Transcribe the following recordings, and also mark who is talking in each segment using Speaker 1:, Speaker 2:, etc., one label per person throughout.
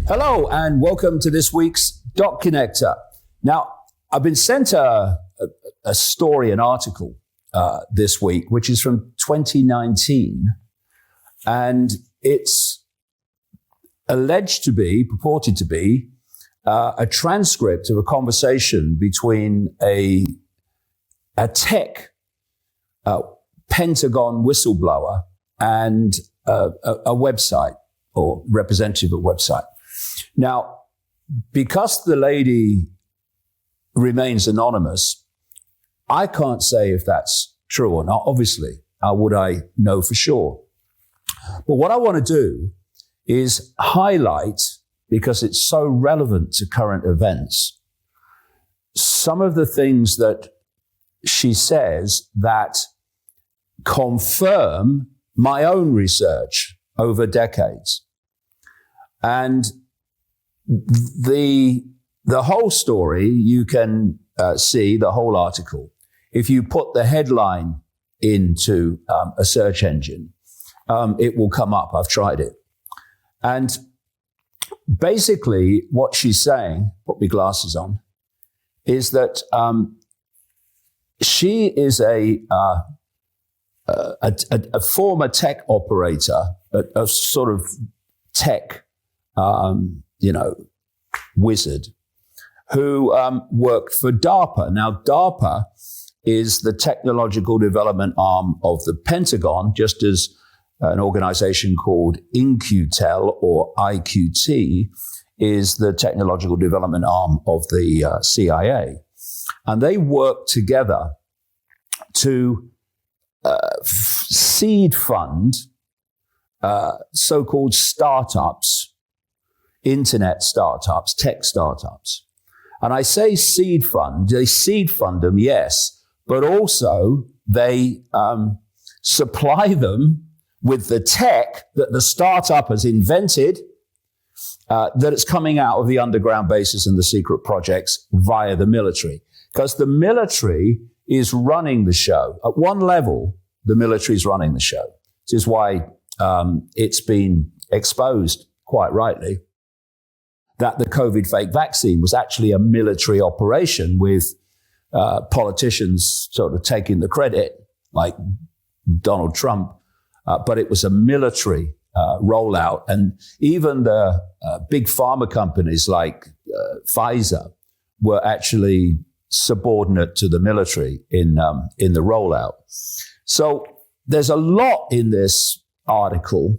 Speaker 1: Hello and welcome to this week's Dot Connector. Now, I've been sent a story, an article this week, which is from 2019, and it's alleged to be, purported to be, a transcript of a conversation between a tech Pentagon whistleblower and a website or representative of a website. Now, because the lady remains anonymous, I can't say if that's true or not. Obviously, how would I know for sure? But what I want to do is highlight, because it's so relevant to current events, some of the things that she says that confirm my own research over decades. And the whole story, you can see the whole article. If you put the headline into a search engine, it will come up. I've tried it. And basically what she's saying, put my glasses on, is that she is a former tech operator, a sort of tech wizard who worked for DARPA. Now, DARPA is the technological development arm of the Pentagon, just as an organization called In-Q-Tel or IQT is the technological development arm of the CIA. And they work together to seed fund so-called startups, internet startups, tech startups. And I say seed fund, they seed fund them, yes, but also they supply them with the tech that the startup has invented, that it's coming out of the underground bases and the secret projects via the military. Because the military is running the show. At one level, the military is running the show. This is why it's been exposed, quite rightly, that the COVID fake vaccine was actually a military operation with politicians sort of taking the credit, like Donald Trump, but it was a military rollout. And even the big pharma companies like Pfizer were actually subordinate to the military in the rollout. So there's a lot in this article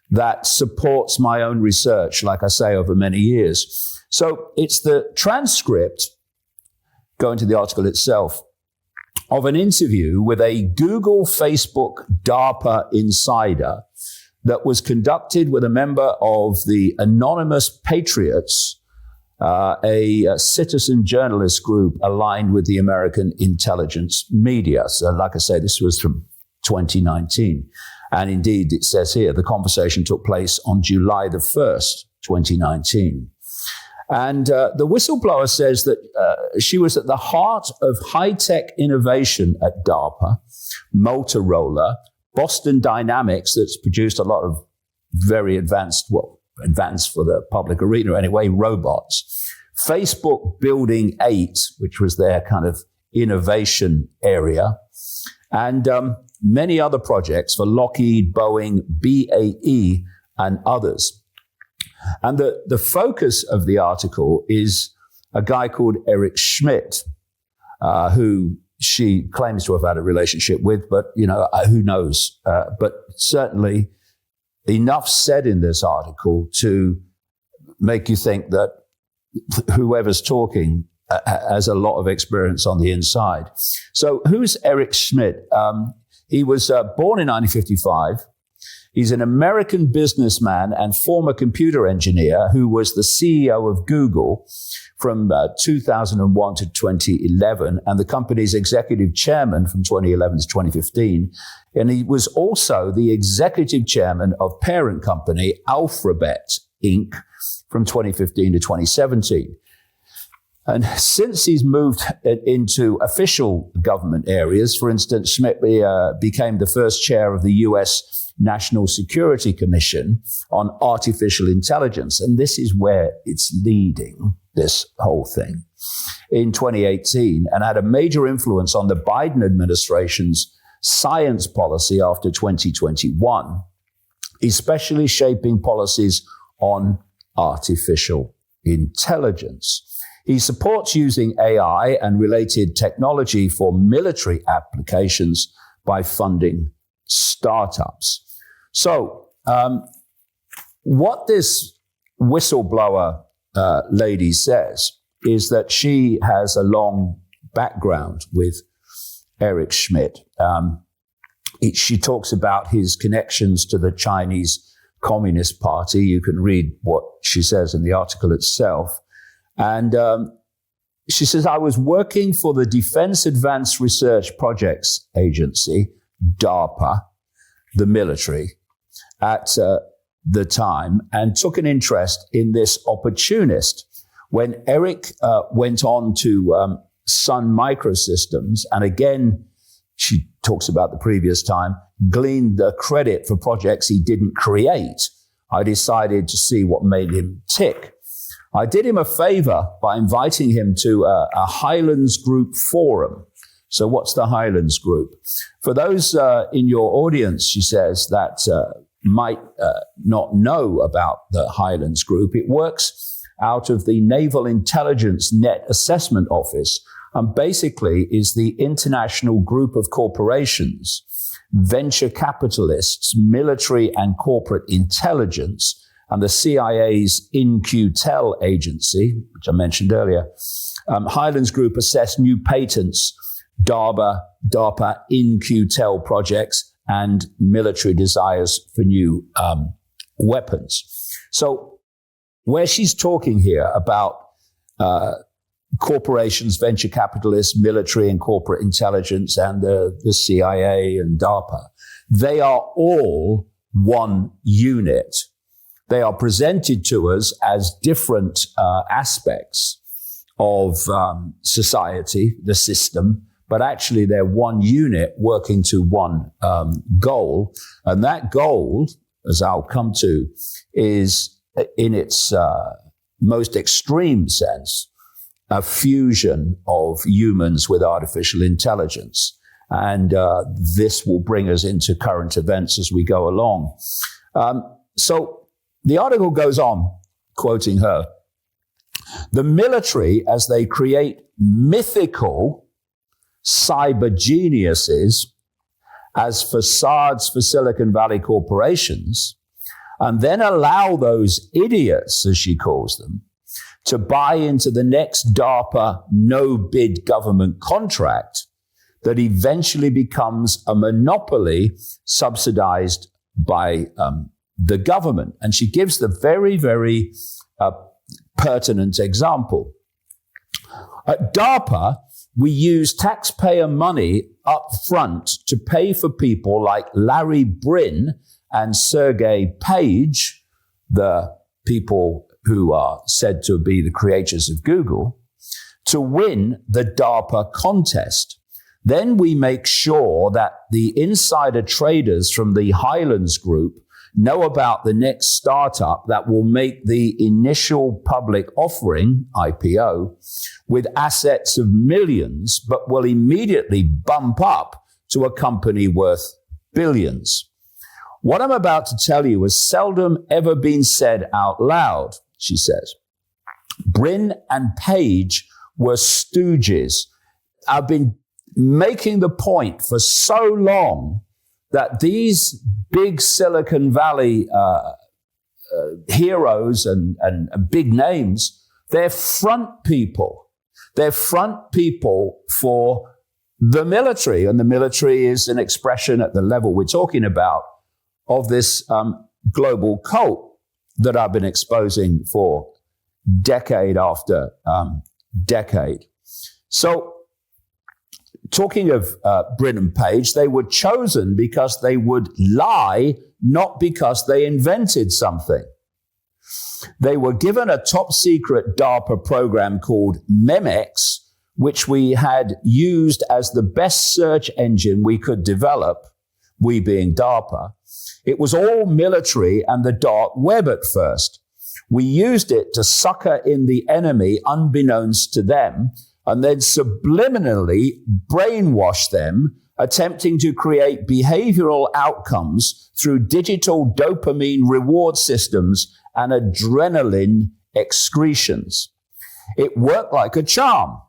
Speaker 1: that supports my own research, like I say, over many years. So it's the transcript, going to the article itself, of an interview with a Google, Facebook, DARPA insider that was conducted with a member of the Anonymous Patriots, a citizen journalist group aligned with the American intelligence media. So like I say, this was from 2019. And indeed, it says here, the conversation took place on July the 1st, 2019. And the whistleblower says that she was at the heart of high-tech innovation at DARPA, Motorola, Boston Dynamics, that's produced a lot of very advanced for the public arena anyway, robots. Facebook Building 8, which was their kind of innovation area. And many other projects for Lockheed, Boeing, BAE, and others. And the focus of the article is a guy called Eric Schmidt, who she claims to have had a relationship with, but, who knows? But certainly enough said in this article to make you think that whoever's talking has a lot of experience on the inside. So who's Eric Schmidt? He was born in 1955. He's an American businessman and former computer engineer who was the CEO of Google from 2001 to 2011 and the company's executive chairman from 2011 to 2015. And he was also the executive chairman of parent company Alphabet, Inc. from 2015 to 2017. And since he's moved into official government areas, for instance, Schmidt became the first chair of the U.S. National Security Commission on Artificial Intelligence. And this is where it's leading, this whole thing, in 2018, and had a major influence on the Biden administration's science policy after 2021, especially shaping policies on artificial intelligence. He supports using AI and related technology for military applications by funding startups. So, what this whistleblower lady says is that she has a long background with Eric Schmidt. She talks about his connections to the Chinese Communist Party. You can read what she says in the article itself. And she says, I was working for the Defense Advanced Research Projects Agency, DARPA, the military, at the time, and took an interest in this opportunist. When Eric went on to Sun Microsystems, and again, she talks about the previous time, gleaned the credit for projects he didn't create, I decided to see what made him tick. I did him a favor by inviting him to a Highlands Group forum. So what's the Highlands Group? For those in your audience, she says, that might not know about the Highlands Group, it works out of the Naval Intelligence Net Assessment Office, and basically is the international group of corporations, venture capitalists, military and corporate intelligence, and the CIA's In-Q-Tel agency, which I mentioned earlier. Highlands Group assess new patents, DARPA In-Q-Tel projects, and military desires for new weapons. So where she's talking here about corporations, venture capitalists, military and corporate intelligence, and the CIA and DARPA, they are all one unit. They are presented to us as different aspects of society, the system, but actually they're one unit working to one goal. And that goal, as I'll come to, is in its most extreme sense, a fusion of humans with artificial intelligence. And this will bring us into current events as we go along. So the article goes on, quoting her, the military, as they create mythical cyber geniuses as facades for Silicon Valley corporations, and then allow those idiots, as she calls them, to buy into the next DARPA no-bid government contract that eventually becomes a monopoly subsidized by the government. And she gives the very, very pertinent example. At DARPA, we use taxpayer money up front to pay for people like Larry Brin and Sergey Page, the people who are said to be the creators of Google, to win the DARPA contest. Then we make sure that the insider traders from the Highlands Group know about the next startup that will make the initial public offering, IPO, with assets of millions, but will immediately bump up to a company worth billions. What I'm about to tell you has seldom ever been said out loud, she says. Brin and Page were stooges. I've been making the point for so long that these big Silicon Valley heroes and big names, they're front people. They're front people for the military. And the military is an expression at the level we're talking about of this global cult that I've been exposing for decade after decade. So, talking of Brin and Page, they were chosen because they would lie, not because they invented something. They were given a top secret DARPA program called Memex, which we had used as the best search engine we could develop, we being DARPA. It was all military and the dark web at first. We used it to sucker in the enemy unbeknownst to them, and then subliminally brainwash them, attempting to create behavioral outcomes through digital dopamine reward systems and adrenaline excretions. It worked like a charm.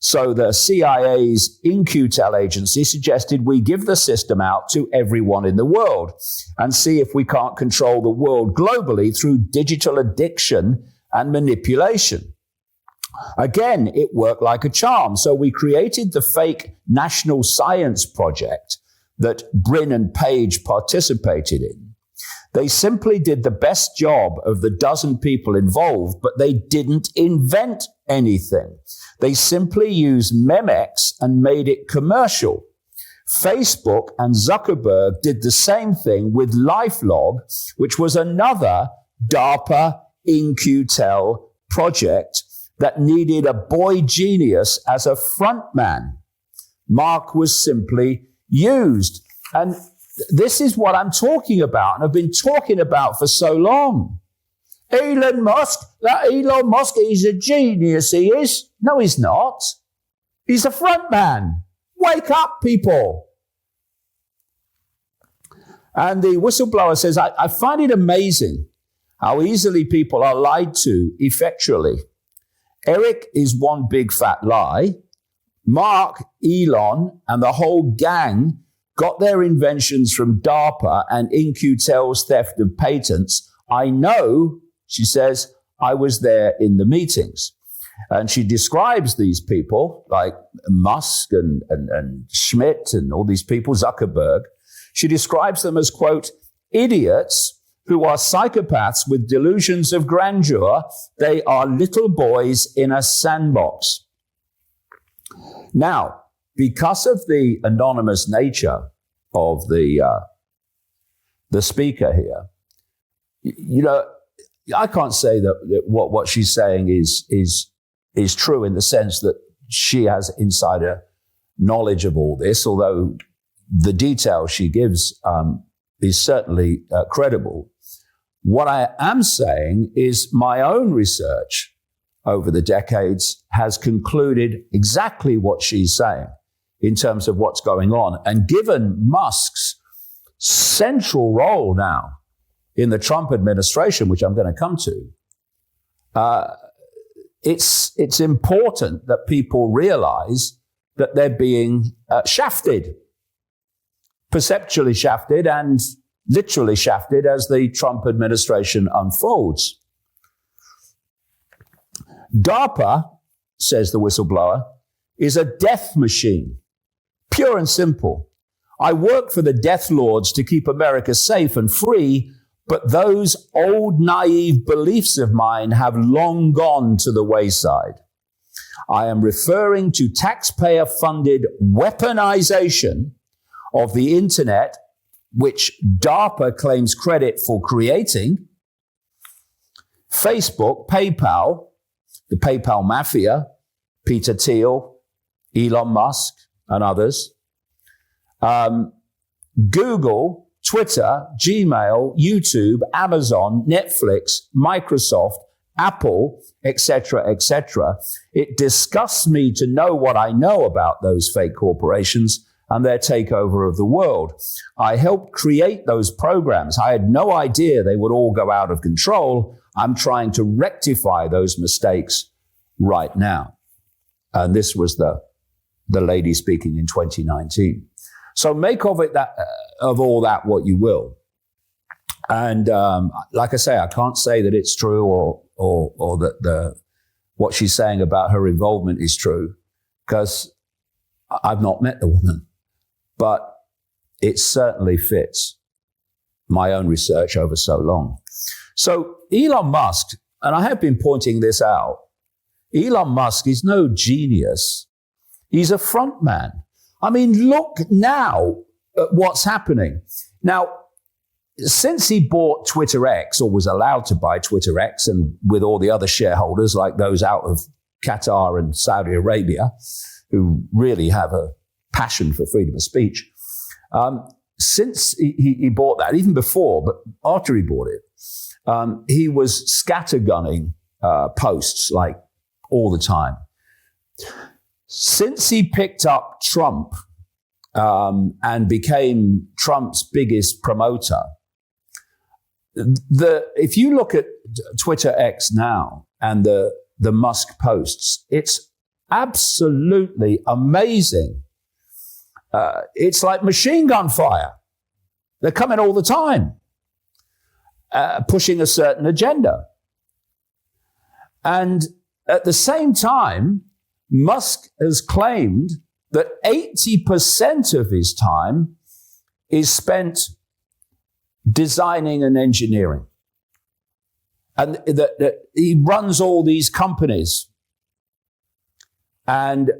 Speaker 1: So the CIA's In-Q-Tel agency suggested we give the system out to everyone in the world and see if we can't control the world globally through digital addiction and manipulation. Again, it worked like a charm. So we created the fake National Science Project that Brin and Page participated in. They simply did the best job of the dozen people involved, but they didn't invent anything. They simply used Memex and made it commercial. Facebook and Zuckerberg did the same thing with LifeLog, which was another DARPA In-Q-Tel project that needed a boy genius as a front man. Mark was simply used. And this is what I'm talking about, and I've been talking about for so long. Elon Musk, he's a genius, he is. No, he's not. He's a front man. Wake up, people. And the whistleblower says, I find it amazing how easily people are lied to effectually. Eric is one big fat lie. Mark, Elon, and the whole gang got their inventions from DARPA and In-Q-Tel's theft of patents. I know, she says, I was there in the meetings. And she describes these people like Musk and Schmidt and all these people, Zuckerberg. She describes them as, quote, idiots who are psychopaths with delusions of grandeur. They are little boys in a sandbox. Now, because of the anonymous nature of the speaker here, you know, I can't say that what she's saying is true in the sense that she has insider knowledge of all this, although the detail she gives is certainly credible. What I am saying is my own research over the decades has concluded exactly what she's saying in terms of what's going on. And given Musk's central role now in the Trump administration, which I'm going to come to, it's important that people realize that they're being shafted, perceptually shafted and literally shafted as the Trump administration unfolds. DARPA, says the whistleblower, is a death machine, pure and simple. I work for the death lords to keep America safe and free, but those old naive beliefs of mine have long gone to the wayside. I am referring to taxpayer-funded weaponization of the internet, which DARPA claims credit for creating, Facebook, PayPal, the PayPal mafia, Peter Thiel, Elon Musk, and others, Google, Twitter, Gmail, YouTube, Amazon, Netflix, Microsoft, Apple, etc., etc. It disgusts me to know what I know about those fake corporations and their takeover of the world. I helped create those programs. I had no idea they would all go out of control. I'm trying to rectify those mistakes right now. And this was the lady speaking in 2019. So make of it of all that what you will. And like I say, I can't say that it's true or that what she's saying about her involvement is true, because I've not met the woman. But it certainly fits my own research over so long. So Elon Musk, and I have been pointing this out, Elon Musk is no genius. He's a front man. I mean, look now at what's happening. Now, since he bought Twitter X, or was allowed to buy Twitter X, and with all the other shareholders, like those out of Qatar and Saudi Arabia, who really have a passion for freedom of speech, since he bought that, even before, but after he bought it, he was scattergunning posts like all the time. Since he picked up Trump and became Trump's biggest promoter, if you look at Twitter X now and the Musk posts, it's absolutely amazing. It's like machine gun fire. They're coming all the time, pushing a certain agenda. And at the same time, Musk has claimed that 80% of his time is spent designing and engineering. And that he runs all these companies. And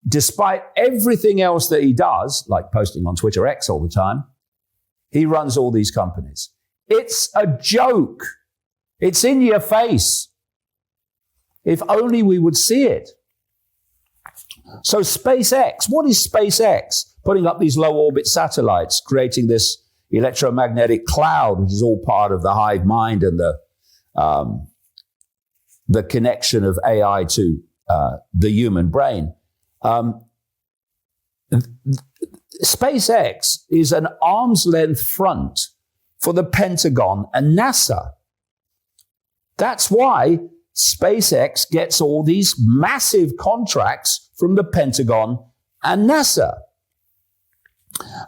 Speaker 1: despite everything else that he does, like posting on Twitter X all the time, he runs all these companies. It's a joke. It's in your face. If only we would see it. So SpaceX, what is SpaceX? Putting up these low orbit satellites, creating this electromagnetic cloud, which is all part of the hive mind and the connection of AI to the human brain. SpaceX is an arm's length front for the Pentagon and NASA. That's why SpaceX gets all these massive contracts from the Pentagon and NASA.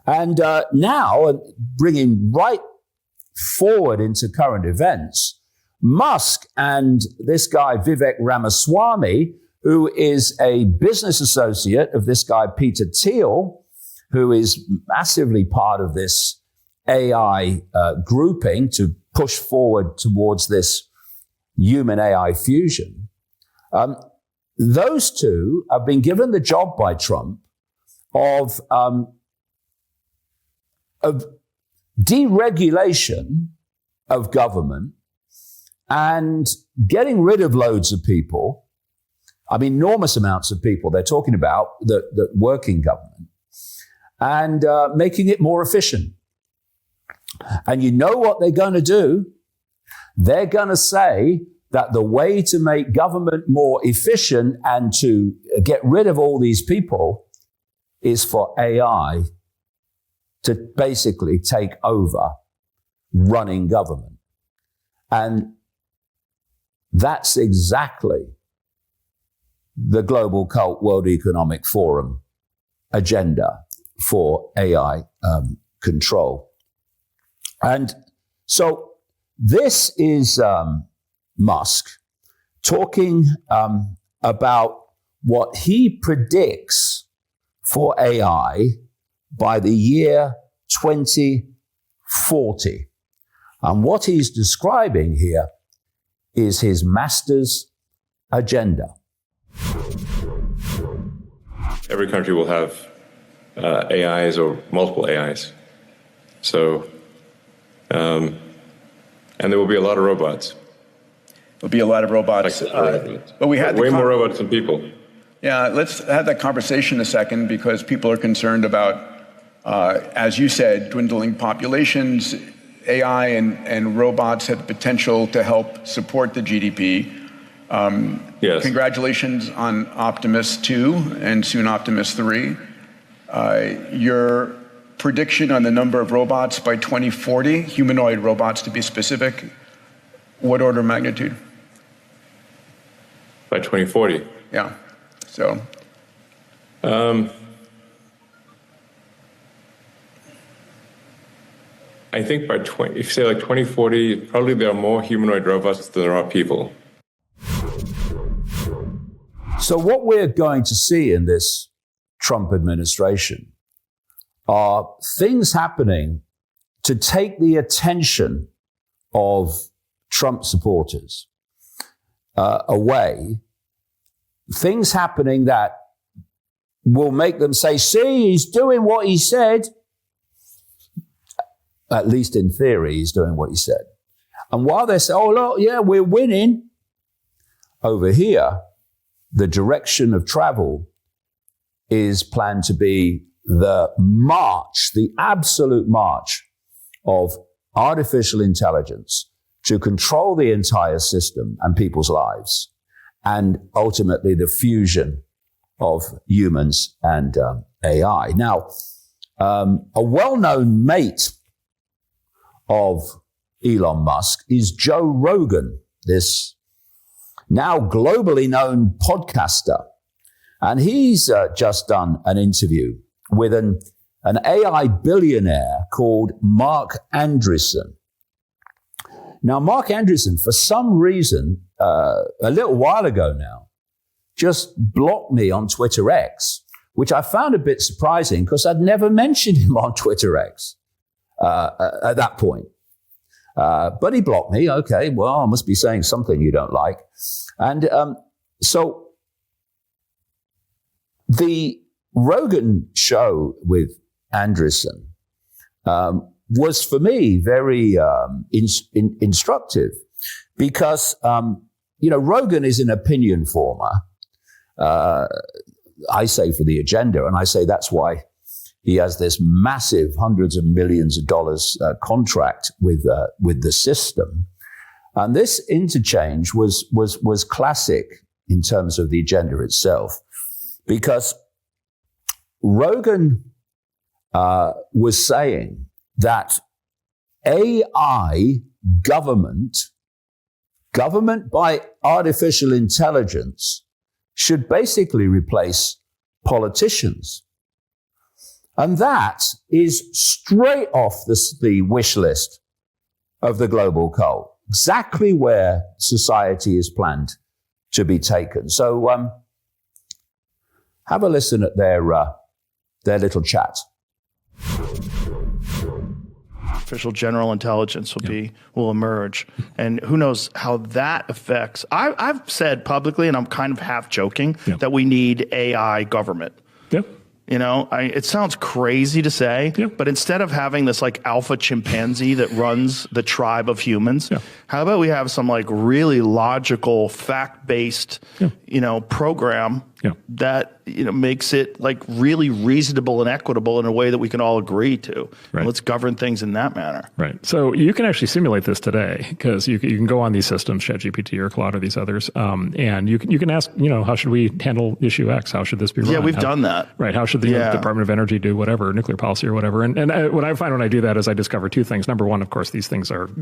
Speaker 1: And now, bringing right forward into current events, Musk and this guy Vivek Ramaswamy, who is a business associate of this guy Peter Thiel, who is massively part of this AI grouping to push forward towards this human AI fusion. Those two have been given the job by Trump of deregulation of government and getting rid of loads of people. I mean, enormous amounts of people they're talking about that work in government, and making it more efficient. And you know what they're going to do? They're going to say that the way to make government more efficient and to get rid of all these people is for AI to basically take over running government. And that's exactly the Global Cult World Economic Forum agenda for AI control. And so this is Musk talking about what he predicts for AI by the year 2040. And what he's describing here is his master's agenda.
Speaker 2: Every country will have AIs or multiple AIs. So, and there will be a lot of robots.
Speaker 3: There'll be a lot of robots.
Speaker 2: But we had way more robots than people.
Speaker 3: Yeah, let's have that conversation a second, because people are concerned about, as you said, dwindling populations. AI and robots have the potential to help support the GDP.
Speaker 2: Yes.
Speaker 3: Congratulations on Optimus 2 and soon Optimus 3. Your prediction on the number of robots by 2040, humanoid robots to be specific, what order of magnitude?
Speaker 2: By 2040?
Speaker 3: Yeah, so.
Speaker 2: I think if you say like 2040, probably there are more humanoid robots than there are people.
Speaker 1: So what we're going to see in this Trump administration are things happening to take the attention of Trump supporters away. Things happening that will make them say, see, he's doing what he said. At least in theory, he's doing what he said. And while they say, oh, look, yeah, we're winning, over here, the direction of travel is planned to be the march, the absolute march of artificial intelligence to control the entire system and people's lives, and ultimately the fusion of humans and AI. Now, a well-known mate of Elon Musk is Joe Rogan, this now globally known podcaster. And he's just done an interview with an AI billionaire called Mark Andreessen. Now, Mark Andreessen, for some reason, a little while ago now, just blocked me on Twitter X, which I found a bit surprising because I'd never mentioned him on Twitter X at that point. But he blocked me. Okay, well, I must be saying something you don't like. And so the Rogan show with Andreessen was for me very instructive because, Rogan is an opinion former. I say for the agenda, and I say that's why he has this massive hundreds of millions of dollars contract with the system. And this interchange was classic in terms of the agenda itself, because Rogan was saying that AI government by artificial intelligence should basically replace politicians. And that is straight off the wish list of the global cult, exactly where society is planned to be taken. So have a listen at their little chat.
Speaker 4: Artificial general intelligence will emerge, and who knows how that affects. I've said publicly, and I'm kind of half joking, that we need AI government.
Speaker 5: Yep.
Speaker 4: It sounds crazy to say, but instead of having this like alpha chimpanzee that runs the tribe of humans, how about we have some like really logical, fact-based, program that makes it like really reasonable and equitable in a way that we can all agree to. Right. Let's govern things in that manner.
Speaker 5: Right. So you can actually simulate this today, because you can go on these systems, ChatGPT or Claude or these others, and you can ask, how should we handle issue X? How should this be run?
Speaker 4: Yeah, we've done that.
Speaker 5: Right. How should the Department of Energy do whatever, nuclear policy or whatever? And what I find when I do that is I discover two things. Number one, of course, these things have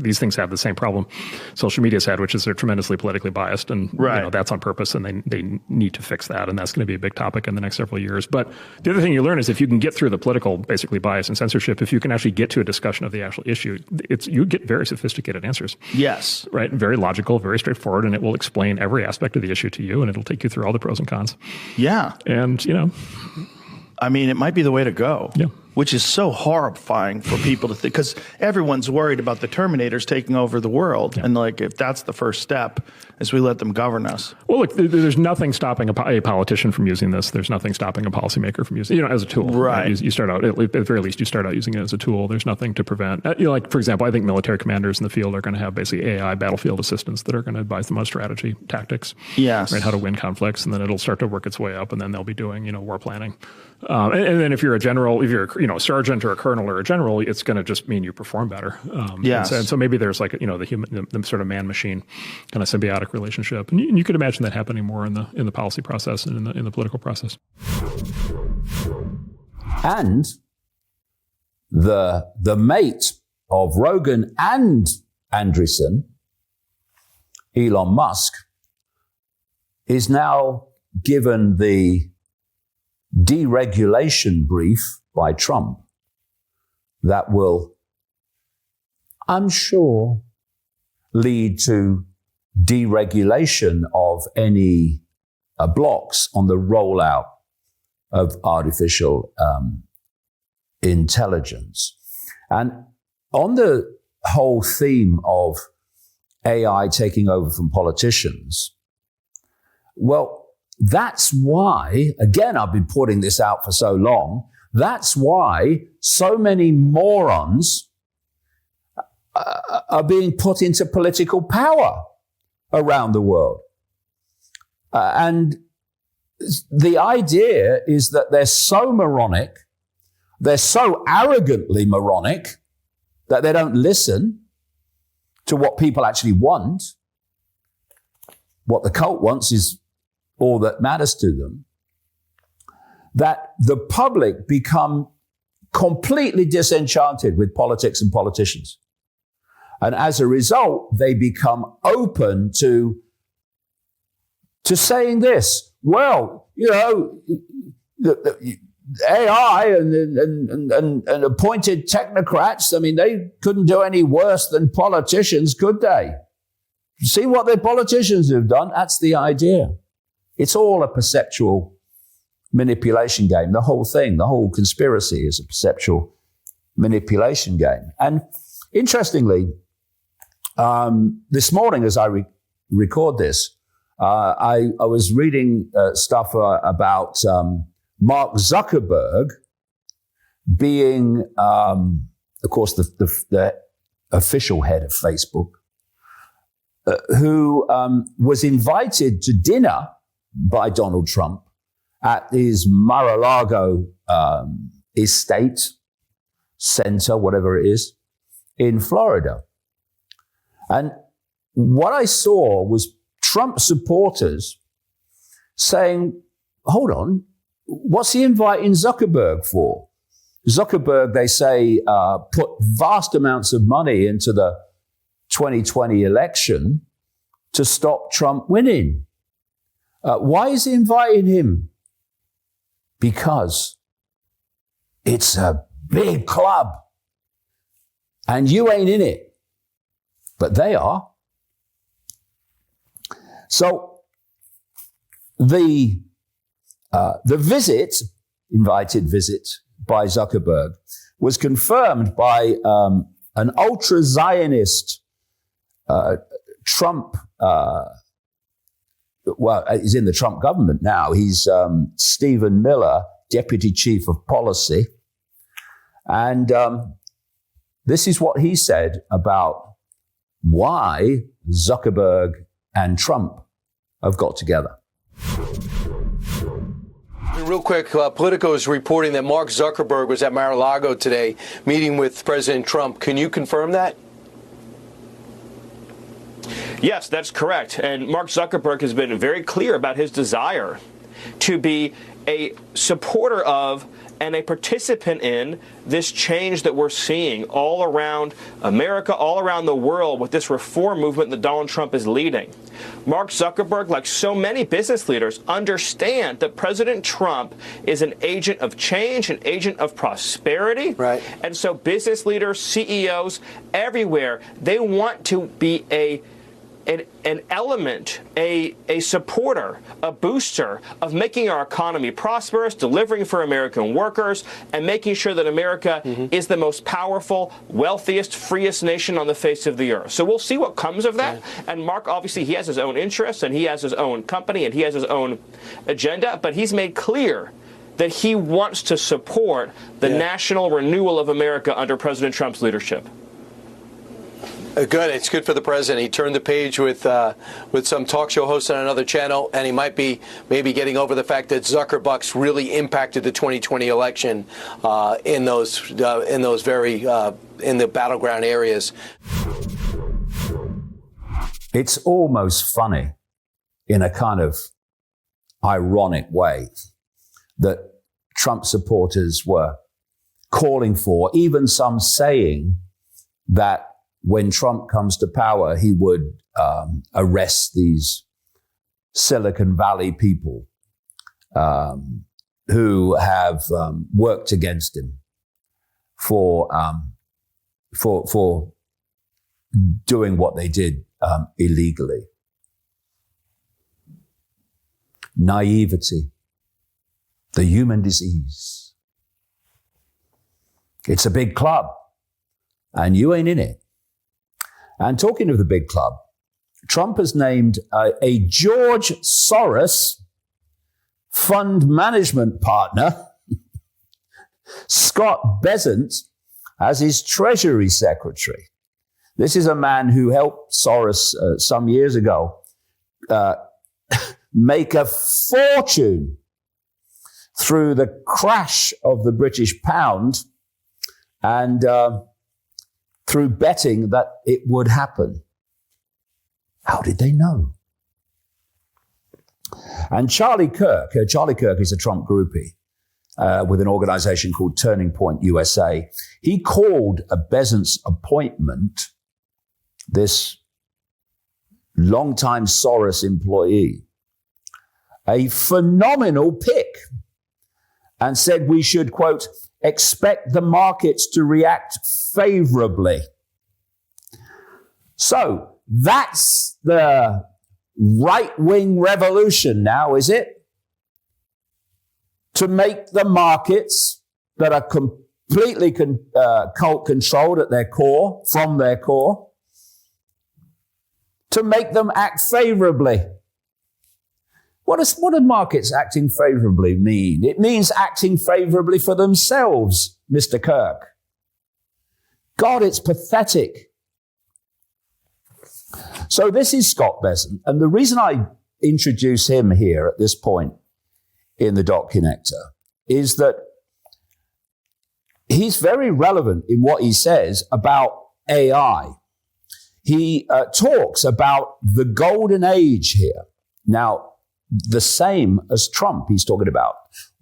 Speaker 5: the same problem social media's had, which is they're tremendously politically biased, and that's on purpose, and they need to fix that, and that's going to be a big topic in the next several years. But the other thing you learn is if you can get through the political, basically bias and censorship, if you can actually get to a discussion of the actual issue, you get very sophisticated answers.
Speaker 4: Yes.
Speaker 5: Right. Very logical, very straightforward, and it will explain every aspect of the issue to you, and it'll take you through all the pros and cons.
Speaker 4: Yeah.
Speaker 5: And,
Speaker 4: I mean, it might be the way to go.
Speaker 5: Yeah.
Speaker 4: Which is so horrifying for people to think, because everyone's worried about the Terminators taking over the world. And like, if that's the first step, is we let them govern us.
Speaker 5: Well, look, there's nothing stopping a politician from using this. There's nothing stopping a policymaker from using it, as a tool.
Speaker 4: Right.
Speaker 5: You start out, at the very least, you start out using it as a tool. There's nothing to prevent. Like, for example, I think military commanders in the field are going to have basically AI battlefield assistants that are going to advise them on strategy, tactics.
Speaker 4: Yes.
Speaker 5: Right, how to win conflicts, and then it'll start to work its way up, and then they'll be doing, war planning. And then if you're a general, if you're a sergeant or a colonel or a general, it's going to just mean you perform better.
Speaker 4: Yes.
Speaker 5: And so maybe there's like the sort of man-machine kind of symbiotic relationship, and you could imagine that happening more in the policy process and in the political process.
Speaker 1: And the mate of Rogan and Andreessen, Elon Musk, is now given the deregulation brief by Trump that will, I'm sure, lead to deregulation of any blocks on the rollout of artificial intelligence. And on the whole theme of AI taking over from politicians, well, that's why, again, I've been putting this out for so long, that's why so many morons are being put into political power around the world. And the idea is that they're so moronic they're so arrogantly moronic that they don't listen to what people actually want. What the cult wants is all that matters to them. That the public become completely disenchanted with politics and politicians. And as a result, they become open to saying this. Well, you know, the AI and appointed technocrats, I mean, they couldn't do any worse than politicians, could they? See what the politicians have done? That's the idea. It's all a perceptual manipulation game. The whole thing, the whole conspiracy is a perceptual manipulation game. And interestingly, this morning as I record this, I was reading stuff about Mark Zuckerberg being, of course, the official head of Facebook, who was invited to dinner by Donald Trump at his Mar-a-Lago estate center, whatever it is, in Florida. And what I saw was Trump supporters saying, hold on, what's he inviting Zuckerberg for? Zuckerberg, they say, put vast amounts of money into the 2020 election to stop Trump winning. Why is he inviting him? Because it's a big club and you ain't in it, but they are. So the invited visit by Zuckerberg was confirmed by an ultra-Zionist Trump, he's in the Trump government now. He's Stephen Miller, Deputy Chief of Policy. And this is what he said about why Zuckerberg and Trump have got together.
Speaker 6: Real quick, Politico is reporting that Mark Zuckerberg was at Mar-a-Lago today meeting with President Trump. Can you confirm that?
Speaker 7: Yes, that's correct. And Mark Zuckerberg has been very clear about his desire to be a supporter of and a participant in this change that we're seeing all around America, all around the world with this reform movement that Donald Trump is leading. Mark Zuckerberg, like so many business leaders, understand that President Trump is an agent of change, an agent of prosperity.
Speaker 6: Right.
Speaker 7: And so business leaders, CEOs, everywhere, they want to be an element, a supporter, a booster of making our economy prosperous, delivering for American workers, and making sure that America is the most powerful, wealthiest, freest nation on the face of the earth. So we'll see what comes of that. Yeah. And Mark, obviously, he has his own interests, and he has his own company, and he has his own agenda, but he's made clear that he wants to support the national renewal of America under President Trump's leadership.
Speaker 6: Good. It's good for the president. He turned the page with some talk show host on another channel, and he might be maybe getting over the fact that Zuckerbucks really impacted the 2020 election in the battleground areas.
Speaker 1: It's almost funny in a kind of ironic way that Trump supporters were calling for, even some saying that when Trump comes to power, he would arrest these Silicon Valley people who have worked against him for doing what they did illegally. Naivety, the human disease. It's a big club, and you ain't in it. And talking of the big club, Trump has named a George Soros fund management partner, Scott Bessent, as his Treasury Secretary. This is a man who helped Soros some years ago make a fortune through the crash of the British pound and through betting that it would happen. How did they know? And Charlie Kirk is a Trump groupie with an organization called Turning Point USA. He called a Bezant's appointment, this longtime Soros employee, a phenomenal pick, and said we should, quote, expect the markets to react favorably. So that's the right-wing revolution now, is it? To make the markets that are completely cult-controlled at their core, from their core, to make them act favorably. What do markets acting favorably mean? It means acting favorably for themselves, Mr. Kirk. God, it's pathetic. So this is Scott Bessent, and the reason I introduce him here at this point in the Dot Connector is that he's very relevant in what he says about AI. He talks about the golden age here. Now, the same as Trump, he's talking about.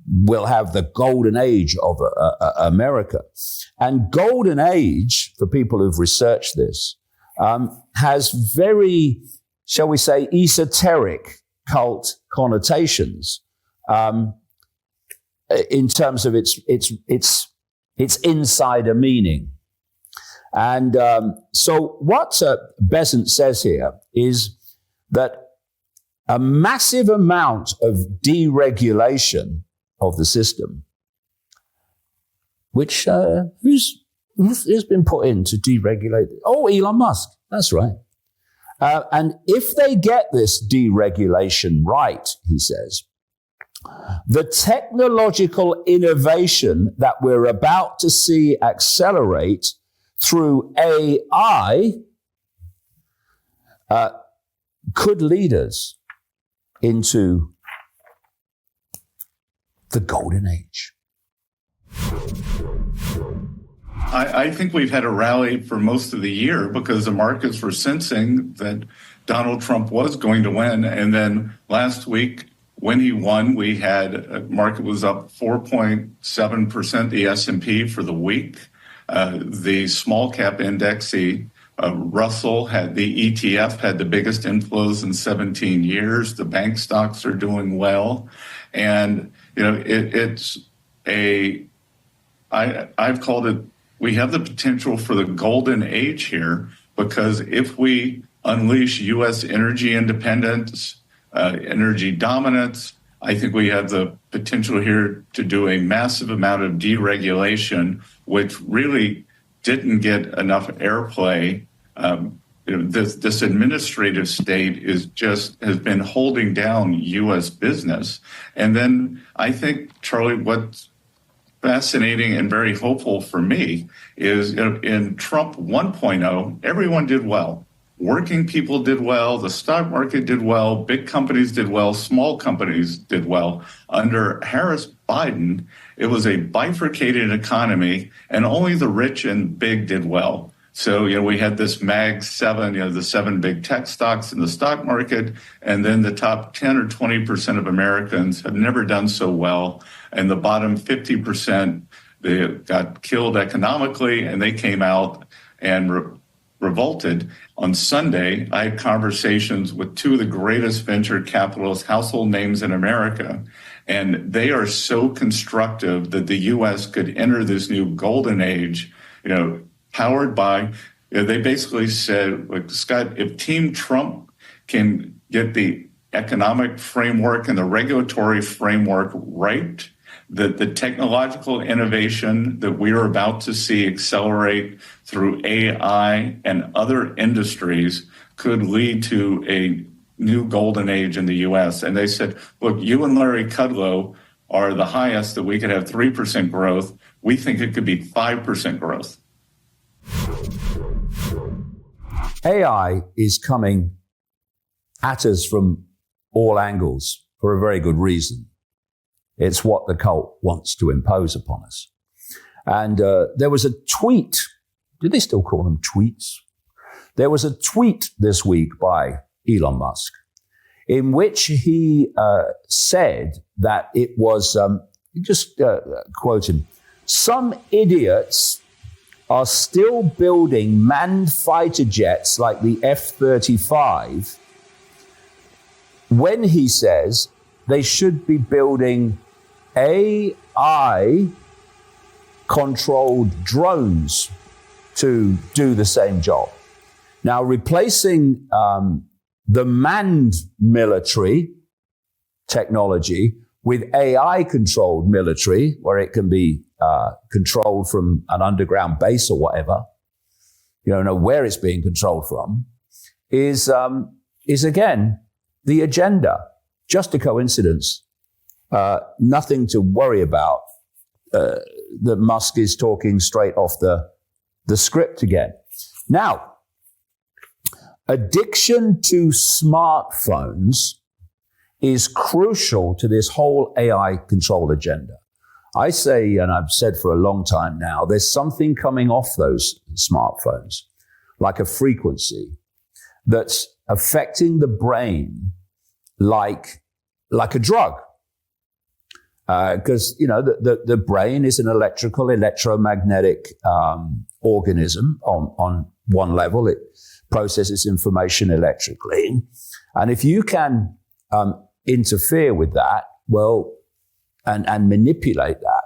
Speaker 1: We'll have the golden age of America. And golden age, for people who've researched this, has very, shall we say, esoteric cult connotations in terms of its insider meaning. And so what Bessent says here is that a massive amount of deregulation of the system, which who's been put in to deregulate it? Oh, Elon Musk. That's right. And if they get this deregulation right, he says, the technological innovation that we're about to see accelerate through AI could lead us into the golden age.
Speaker 8: I think we've had a rally for most of the year because the markets were sensing that Donald Trump was going to win. And then last week, when he won, we had market was up 4.7%, the S&P for the week. The small cap index, the Russell had the ETF had the biggest inflows in 17 years. The bank stocks are doing well. And, you know, I've called it, we have the potential for the golden age here, because if we unleash U.S. energy independence, energy dominance, I think we have the potential here to do a massive amount of deregulation, which really didn't get enough airplay. This administrative state has been holding down U.S. business. And then I think, Charlie, what's fascinating and very hopeful for me is in Trump 1.0, everyone did well. Working people did well, the stock market did well, big companies did well, small companies did well. Under Harris-Biden, it was a bifurcated economy, and only the rich and big did well. So, we had this Mag 7, the 7 big tech stocks in the stock market, and then the top 10 or 20% of Americans have never done so well. And the bottom 50%, they got killed economically, and they came out and revolted. On Sunday, I had conversations with two of the greatest venture capitalist household names in America, and they are so constructive that the U.S. could enter this new golden age, powered by, they basically said, like, Scott, if Team Trump can get the economic framework and the regulatory framework right, that the technological innovation that we are about to see accelerate through AI and other industries could lead to a new golden age in the U.S. And they said, look, you and Larry Kudlow are the highest that we could have 3% growth. We think it could be 5% growth.
Speaker 1: AI is coming at us from all angles for a very good reason. It's what the cult wants to impose upon us. And there was a tweet. Do they still call them tweets? There was a tweet this week by Elon Musk in which he said that it was, just quote him, some idiots are still building manned fighter jets like the F-35 when he says they should be building AI-controlled drones to do the same job. Now, replacing the manned military technology with AI-controlled military, where it can be controlled from an underground base or whatever, you don't know where it's being controlled from, is again the agenda. Just a coincidence. Nothing to worry about. That Musk is talking straight off the script again. Now, addiction to smartphones is crucial to this whole AI control agenda. I say, and I've said for a long time now, there's something coming off those smartphones, like a frequency that's affecting the brain like a drug. Because, the brain is an electromagnetic organism on one level. It processes information electrically. And if you can interfere with that, well, and manipulate that,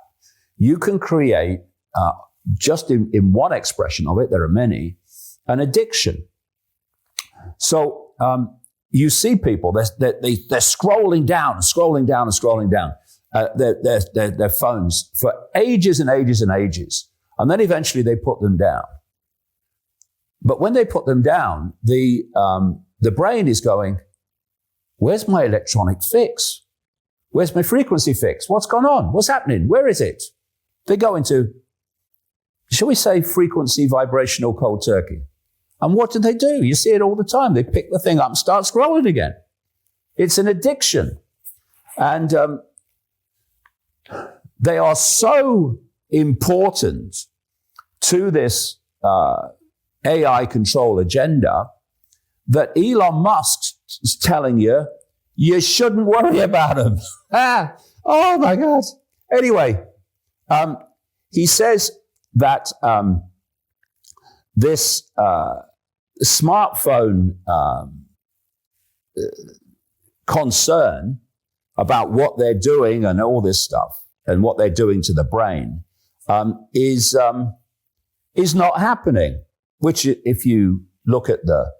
Speaker 1: you can create, just in one expression of it, there are many, an addiction. So you see people, they're scrolling down their phones for ages and ages and ages. And then eventually they put them down. But when they put them down, the brain is going, where's my electronic fix? Where's my frequency fix? What's gone on? What's happening? Where is it? They go into, shall we say, frequency vibrational cold turkey. And what do? You see it all the time. They pick the thing up and start scrolling again. It's an addiction. And they are so important to this AI control agenda that Elon Musk is telling you, you shouldn't worry about them. Oh my God. Anyway, he says that this smartphone concern about what they're doing and all this stuff and what they're doing to the brain is not happening, which, if you look at the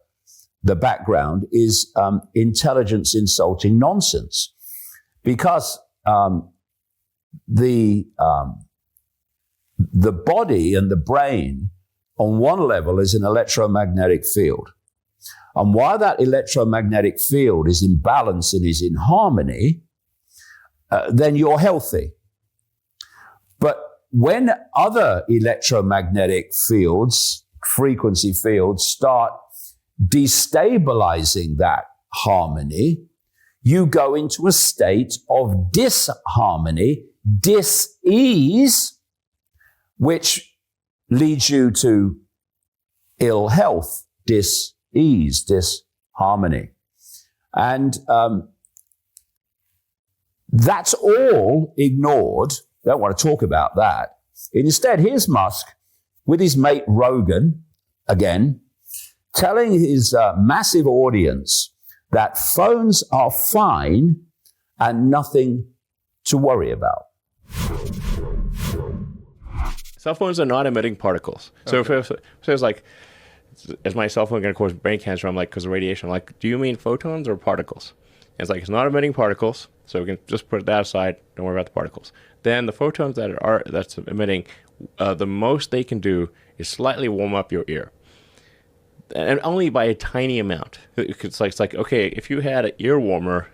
Speaker 1: background, is intelligence insulting nonsense, because the body and the brain on one level is an electromagnetic field. And while that electromagnetic field is in balance and is in harmony, then you're healthy. But when other electromagnetic fields, frequency fields, start destabilizing that harmony, you go into a state of disharmony, dis-ease, which leads you to ill health, dis-ease, disharmony. And that's all ignored. Don't want to talk about that. Instead, here's Musk with his mate Rogan, again, telling his massive audience that phones are fine and nothing to worry about.
Speaker 9: Cell phones are not emitting particles. So if it was like, is my cell phone going to cause brain cancer? I'm like, because of radiation. I'm like, do you mean photons or particles? And it's like, it's not emitting particles, so we can just put that aside. Don't worry about the particles. Then the photons that's emitting, the most they can do is slightly warm up your ear. And only by a tiny amount. It's like okay, if you had an ear warmer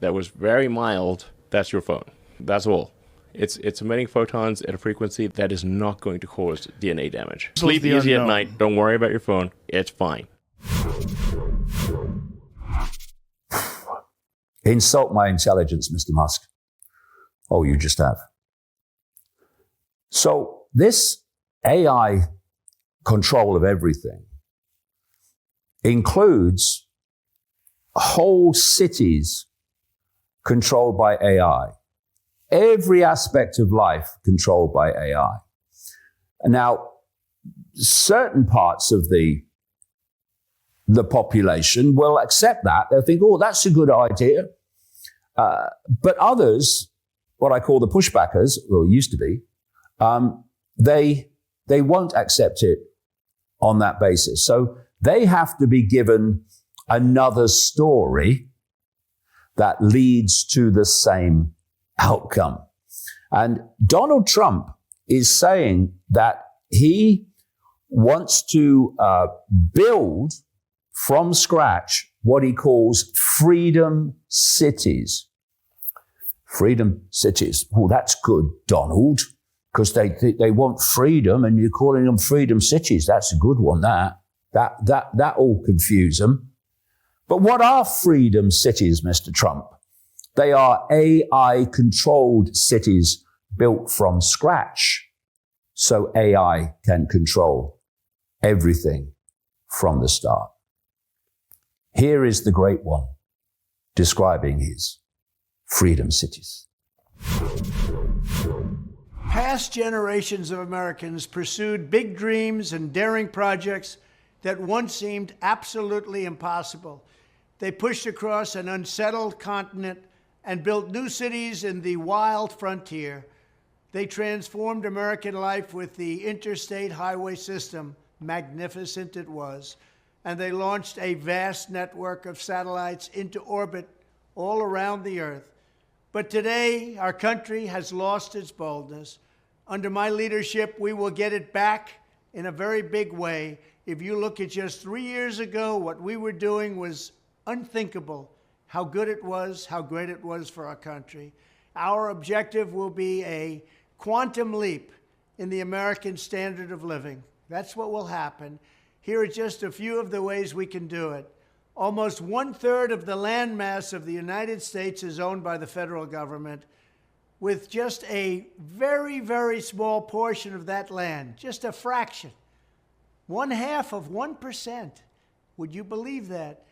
Speaker 9: that was very mild, that's your phone. That's all. It's emitting photons at a frequency that is not going to cause DNA damage. Sleep easy at night. Don't worry about your phone. It's fine.
Speaker 1: Insult my intelligence, Mr. Musk. Oh, you just have. So this AI control of everything includes whole cities controlled by AI. Every aspect of life controlled by AI. Now, certain parts of the population will accept that. They'll think, oh, that's a good idea. But others, what I call the pushbackers, well, used to be, they won't accept it on that basis. So they have to be given another story that leads to the same outcome. And Donald Trump is saying that he wants to build from scratch what he calls freedom cities. Freedom cities. Oh, that's good, Donald, because they want freedom and you're calling them freedom cities. That's a good one, that all confuse them. But what are freedom cities, Mr. Trump? They are AI-controlled cities built from scratch, so AI can control everything from the start. Here is the great one describing his freedom cities.
Speaker 10: Past generations of Americans pursued big dreams and daring projects that once seemed absolutely impossible. They pushed across an unsettled continent and built new cities in the wild frontier. They transformed American life with the interstate highway system. Magnificent it was. And they launched a vast network of satellites into orbit all around the Earth. But today, our country has lost its boldness. Under my leadership, we will get it back in a very big way. If you look at just 3 years ago, what we were doing was unthinkable. How good it was, how great it was for our country. Our objective will be a quantum leap in the American standard of living. That's what will happen. Here are just a few of the ways we can do it. Almost 1/3 of the landmass of the United States is owned by the federal government, with just a very, very small portion of that land, just a fraction, 1/2 of 1%. Would you believe that?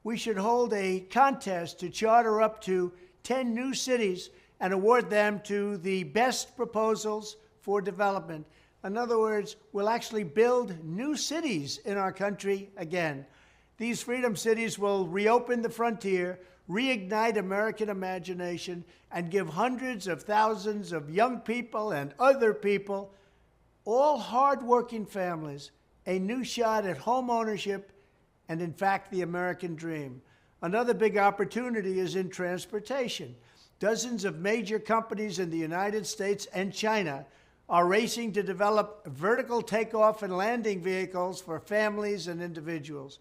Speaker 10: We should hold a contest to charter up to 10 new cities and award them to the best proposals for development. In other words, we'll actually build new cities in our country again. These freedom cities will reopen the frontier, reignite American imagination, and give hundreds of thousands of young people and other people, all hardworking families, a new shot at home ownership and, in fact, the American dream. Another big opportunity is in transportation. Dozens of major companies in the United States and China are racing to develop vertical takeoff and landing vehicles for families and individuals.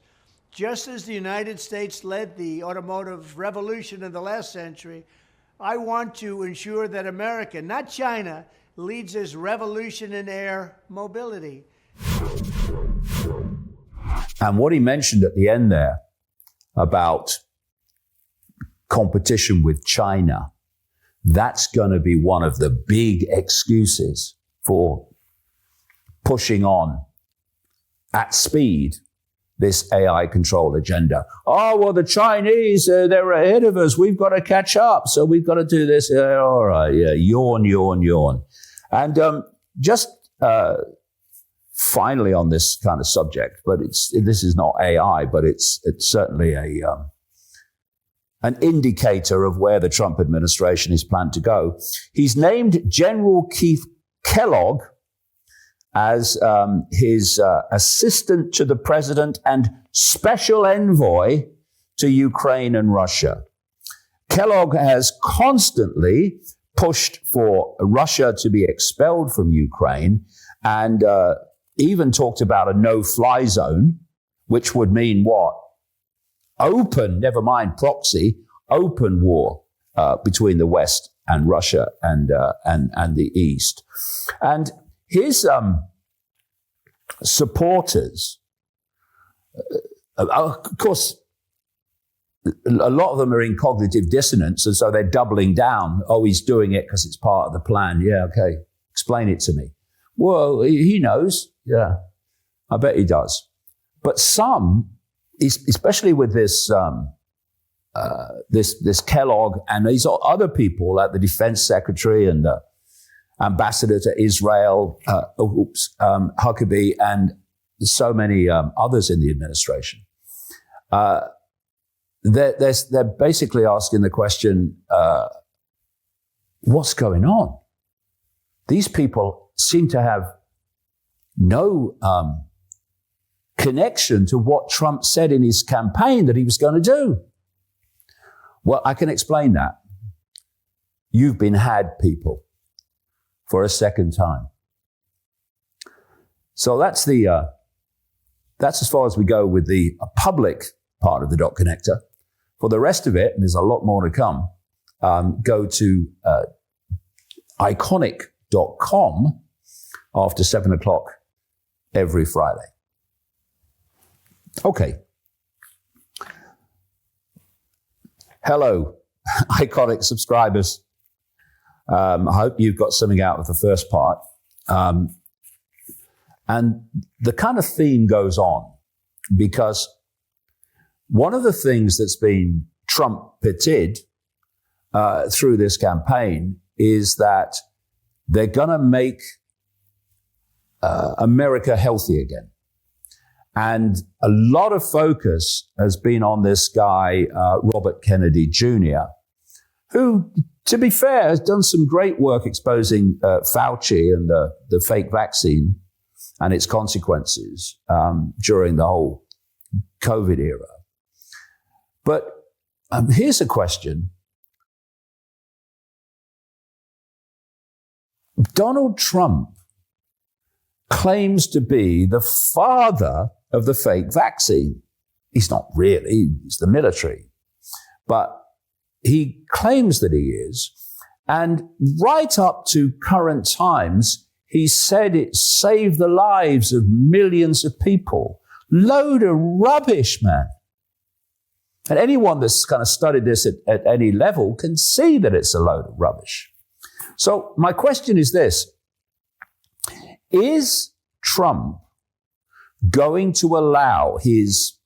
Speaker 10: Just as the United States led the automotive revolution in the last century, I want to ensure that America, not China, leads this revolution in air mobility.
Speaker 1: And what he mentioned at the end there about competition with China, that's going to be one of the big excuses for pushing on at speed this AI control agenda. Oh, well, the Chinese, they're ahead of us. We've got to catch up. So we've got to do this. All right, yeah, yawn, yawn, yawn. And just finally on this kind of subject, but this is not AI, but it's certainly an indicator of where the Trump administration is planned to go. He's named General Keith Kellogg as his assistant to the president and special envoy to Ukraine and Russia. Kellogg has constantly pushed for Russia to be expelled from Ukraine and even talked about a no-fly zone, which would mean what? Open, never mind proxy, open war between the West and Russia and the East. And his supporters, of course, a lot of them are in cognitive dissonance, and so they're doubling down. Oh, he's doing it because it's part of the plan. Yeah, okay. Explain it to me. Well, he knows. Yeah, I bet he does. But some, especially with this this Kellogg and these other people, like the defense secretary and the ambassador to Israel, Huckabee, and so many others in the administration, they're basically asking the question, what's going on? These people seem to have no connection to what Trump said in his campaign that he was going to do. Well, I can explain that. You've been had, people, for a second time. So that's as far as we go with the public part of the Dot Connector. For the rest of it, and there's a lot more to come, go to Ickonic.com after 7 o'clock every Friday. Okay. Hello, Ickonic subscribers. I hope you've got something out of the first part. And the kind of theme goes on because one of the things that's been trumpeted through this campaign is that they're going to make America healthy again. And a lot of focus has been on this guy, Robert Kennedy Jr., who, to be fair, has done some great work exposing Fauci and the fake vaccine and its consequences during the whole COVID era. But here's a question. Donald Trump claims to be the father of the fake vaccine. He's not really, he's the military. But he claims that he is. And right up to current times, he said it saved the lives of millions of people. Load of rubbish, man. And anyone that's kind of studied this at any level can see that it's a load of rubbish. So my question is this. Is Trump going to allow his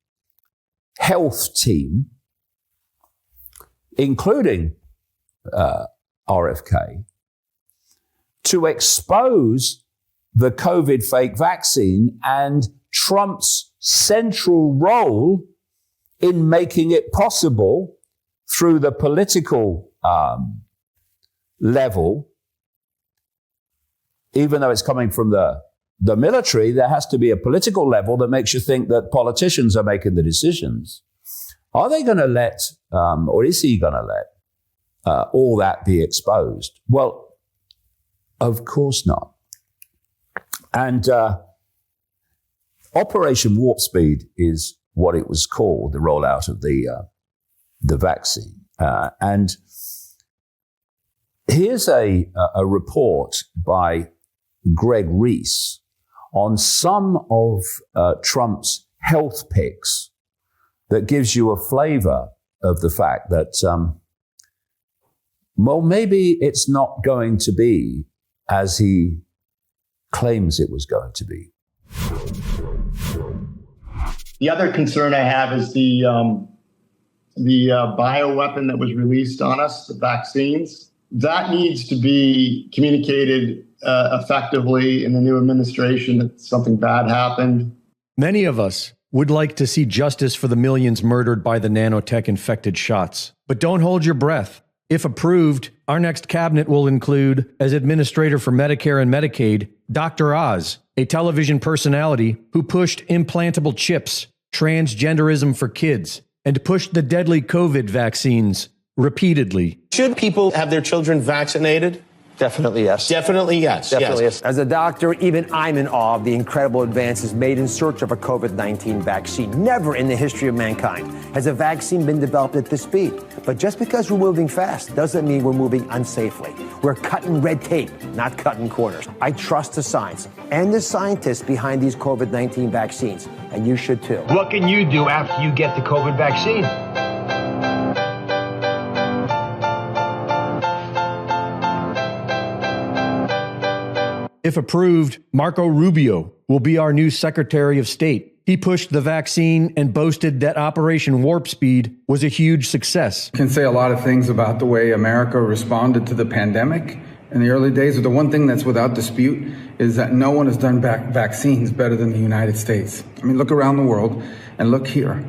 Speaker 1: health team, including RFK, to expose the COVID fake vaccine and Trump's central role in making it possible through the political level? Even though it's coming from the military, there has to be a political level that makes you think that politicians are making the decisions. Are they going to let, or is he going to let, all that be exposed? Well, of course not. And Operation Warp Speed is what it was called, the rollout of the vaccine. And here's a report by Greg Reese on some of Trump's health picks that gives you a flavor of the fact that, well, maybe it's not going to be as he claims it was going to be.
Speaker 11: The other concern I have is the bioweapon that was released on us, the vaccines. That needs to be communicated effectively in the new administration that something bad happened.
Speaker 12: Many of us would like to see justice for the millions murdered by the nanotech-infected shots. But don't hold your breath. If approved, our next cabinet will include, as administrator for Medicare and Medicaid, Dr. Oz, a television personality who pushed implantable chips, transgenderism for kids, and pushed the deadly COVID vaccines repeatedly.
Speaker 13: Should people have their children vaccinated?
Speaker 14: Definitely yes.
Speaker 13: Definitely yes.
Speaker 14: Definitely yes. As a doctor, even I'm in awe of the incredible advances made in search of a COVID-19 vaccine. Never in the history of mankind has a vaccine been developed at this speed. But just because we're moving fast doesn't mean we're moving unsafely. We're cutting red tape, not cutting corners. I trust the science and the scientists behind these COVID-19 vaccines, and you should too.
Speaker 15: What can you do after you get the COVID vaccine?
Speaker 12: If approved, Marco Rubio will be our new Secretary of State. He pushed the vaccine and boasted that Operation Warp Speed was a huge success.
Speaker 15: I can say a lot of things about the way America responded to the pandemic in the early days, but the one thing that's without dispute is that no one has done vaccines better than the United States. I mean, look around the world and look here.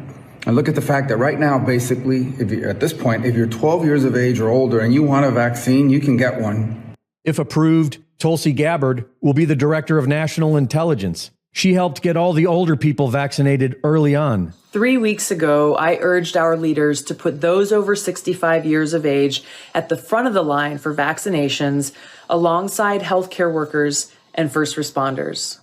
Speaker 15: And look at the fact that right now, basically, at this point, if you're 12 years of age or older and you want a vaccine, you can get one.
Speaker 12: If approved, Tulsi Gabbard will be the Director of National Intelligence. She helped get all the older people vaccinated early on.
Speaker 16: 3 weeks ago, I urged our leaders to put those over 65 years of age at the front of the line for vaccinations alongside healthcare workers and first responders.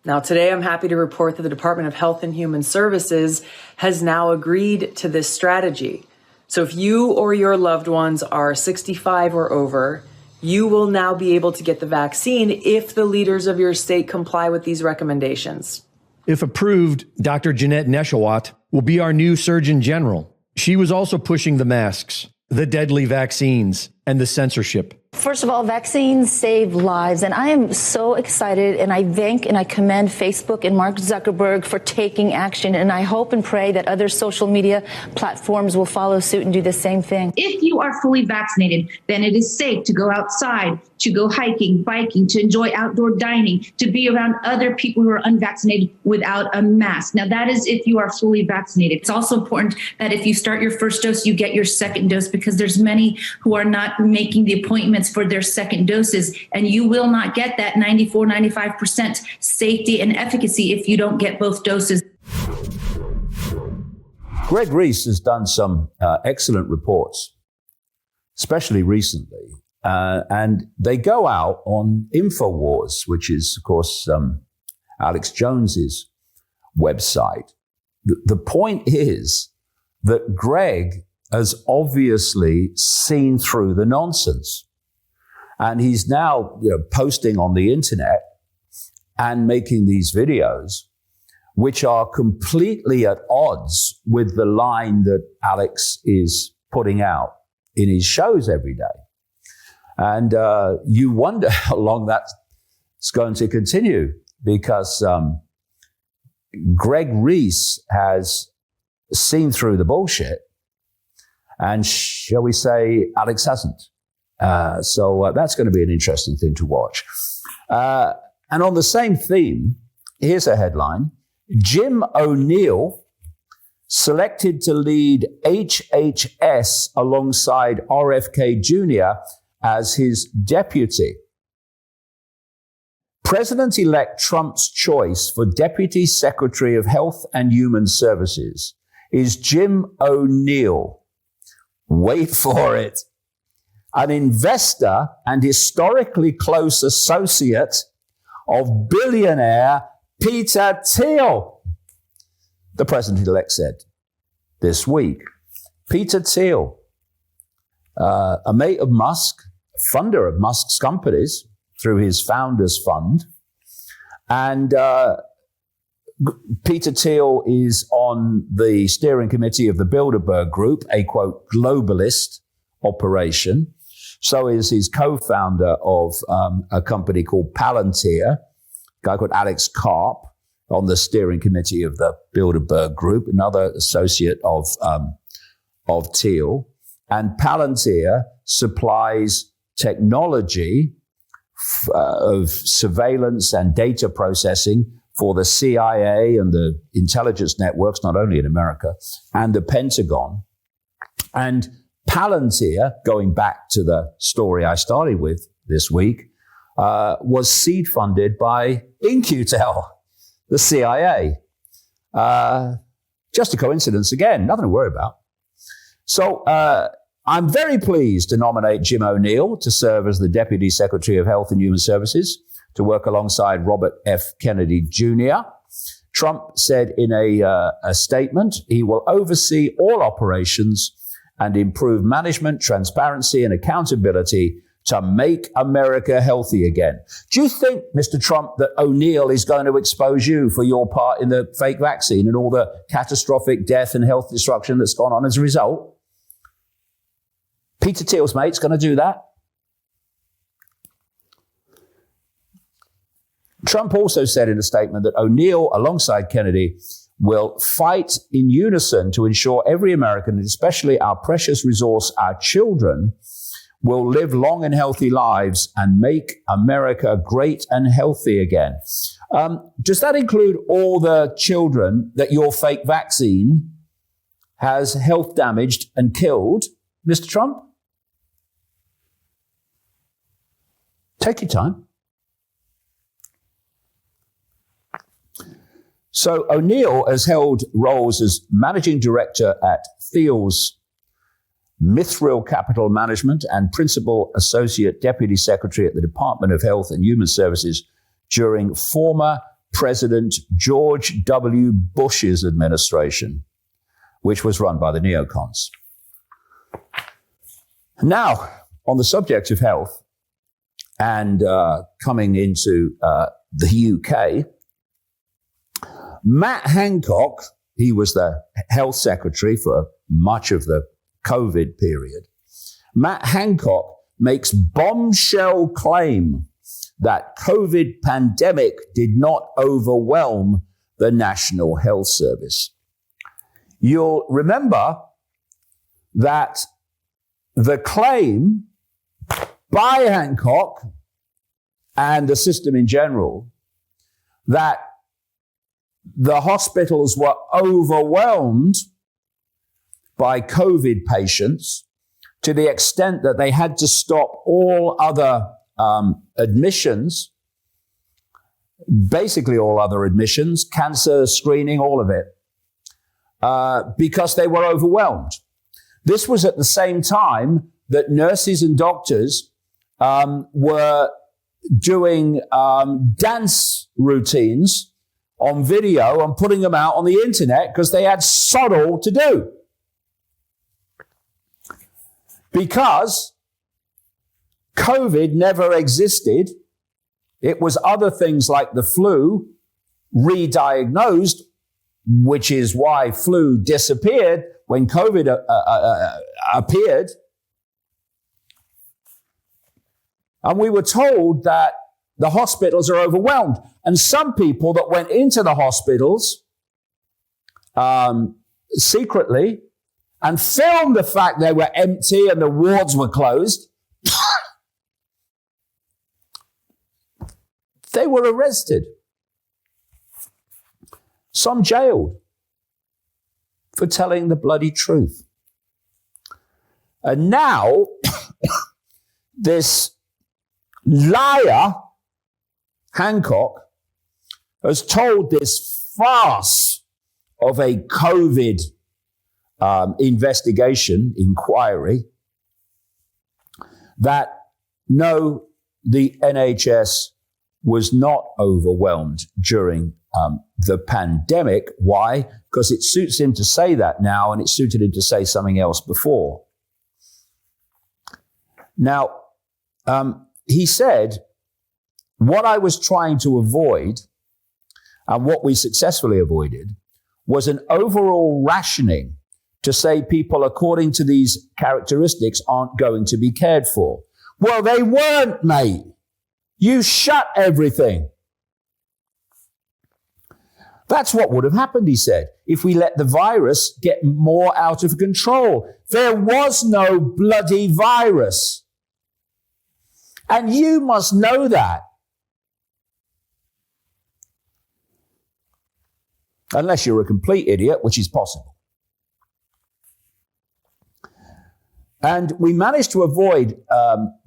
Speaker 16: Now, today, I'm happy to report that the Department of Health and Human Services has now agreed to this strategy. So if you or your loved ones are 65 or over, you will now be able to get the vaccine if the leaders of your state comply with these recommendations.
Speaker 12: If approved, Dr. Jeanette Neshawat will be our new Surgeon General. She was also pushing the masks, the deadly vaccines, and the censorship.
Speaker 17: First of all, vaccines save lives, and I am so excited, and I thank and I commend Facebook and Mark Zuckerberg for taking action, and I hope and pray that other social media platforms will follow suit and do the same thing.
Speaker 18: If you are fully vaccinated, then it is safe to go outside, to go hiking, biking, to enjoy outdoor dining, to be around other people who are unvaccinated without a mask. Now, that is if you are fully vaccinated. It's also important that if you start your first dose, you get your second dose, because there's many who are not making the appointments for their second doses, and you will not get that 95% safety and efficacy if you don't get both doses.
Speaker 1: Greg Reese has done some excellent reports, especially recently, and they go out on InfoWars, which is, of course, Alex Jones's website. The point is that Greg has obviously seen through the nonsense. And he's now posting on the internet and making these videos, which are completely at odds with the line that Alex is putting out in his shows every day. And you wonder how long that's going to continue, because Greg Reese has seen through the bullshit, and shall we say, Alex hasn't. So that's going to be an interesting thing to watch. And on the same theme, here's a headline. Jim O'Neill selected to lead HHS alongside RFK Jr. as his deputy. President-elect Trump's choice for Deputy Secretary of Health and Human Services is Jim O'Neill. Wait for it. An investor and historically close associate of billionaire Peter Thiel, the president-elect said this week. Peter Thiel, a mate of Musk, funder of Musk's companies through his Founders Fund. And Peter Thiel is on the steering committee of the Bilderberg Group, a, quote, globalist operation. So is his co-founder of a company called Palantir, a guy called Alex Karp, on the steering committee of the Bilderberg Group, another associate of Thiel. And Palantir supplies technology of surveillance and data processing for the CIA and the intelligence networks, not only in America, and the Pentagon. And Palantir, going back to the story I started with this week, was seed funded by In-Q-Tel, the CIA. Just a coincidence again, nothing to worry about. So I'm very pleased to nominate Jim O'Neill to serve as the Deputy Secretary of Health and Human Services, to work alongside Robert F. Kennedy Jr. Trump said in a statement, he will oversee all operations and improve management, transparency, and accountability to make America healthy again. Do you think, Mr. Trump, that O'Neill is going to expose you for your part in the fake vaccine and all the catastrophic death and health destruction that's gone on as a result? Peter Thiel's mate's going to do that? Trump also said in a statement that O'Neill, alongside Kennedy, will fight in unison to ensure every American, and especially our precious resource, our children, will live long and healthy lives and make America great and healthy again. Does that include all the children that your fake vaccine has health damaged and killed, Mr. Trump? Take your time. So O'Neill has held roles as managing director at Thiel's Mithril Capital Management and principal associate deputy secretary at the Department of Health and Human Services during former President George W. Bush's administration, which was run by the neocons. Now, on the subject of health and coming into the UK, Matt Hancock, he was the health secretary for much of the COVID period. Matt Hancock makes bombshell claim that COVID pandemic did not overwhelm the National Health Service. You'll remember that the claim by Hancock and the system in general that the hospitals were overwhelmed by COVID patients to the extent that they had to stop all other admissions, basically all other admissions, cancer screening, all of it, because they were overwhelmed. This was at the same time that nurses and doctors were doing dance routines on video and putting them out on the internet because they had sod all to do. Because COVID never existed. It was other things like the flu re-diagnosed, which is why flu disappeared when COVID appeared. And we were told that the hospitals are overwhelmed. And some people that went into the hospitals secretly and filmed the fact they were empty and the wards were closed, they were arrested. Some jailed for telling the bloody truth. And now, this liar, Hancock, has told this farce of a COVID inquiry that no, the NHS was not overwhelmed during the pandemic. Why? Because it suits him to say that now, and it suited him to say something else before. Now, he said, what I was trying to avoid, and what we successfully avoided, was an overall rationing to say people according to these characteristics aren't going to be cared for. Well, they weren't, mate. You shut everything. That's what would have happened, he said, if we let the virus get more out of control. There was no bloody virus. And you must know that. Unless you're a complete idiot, which is possible. And we managed to avoid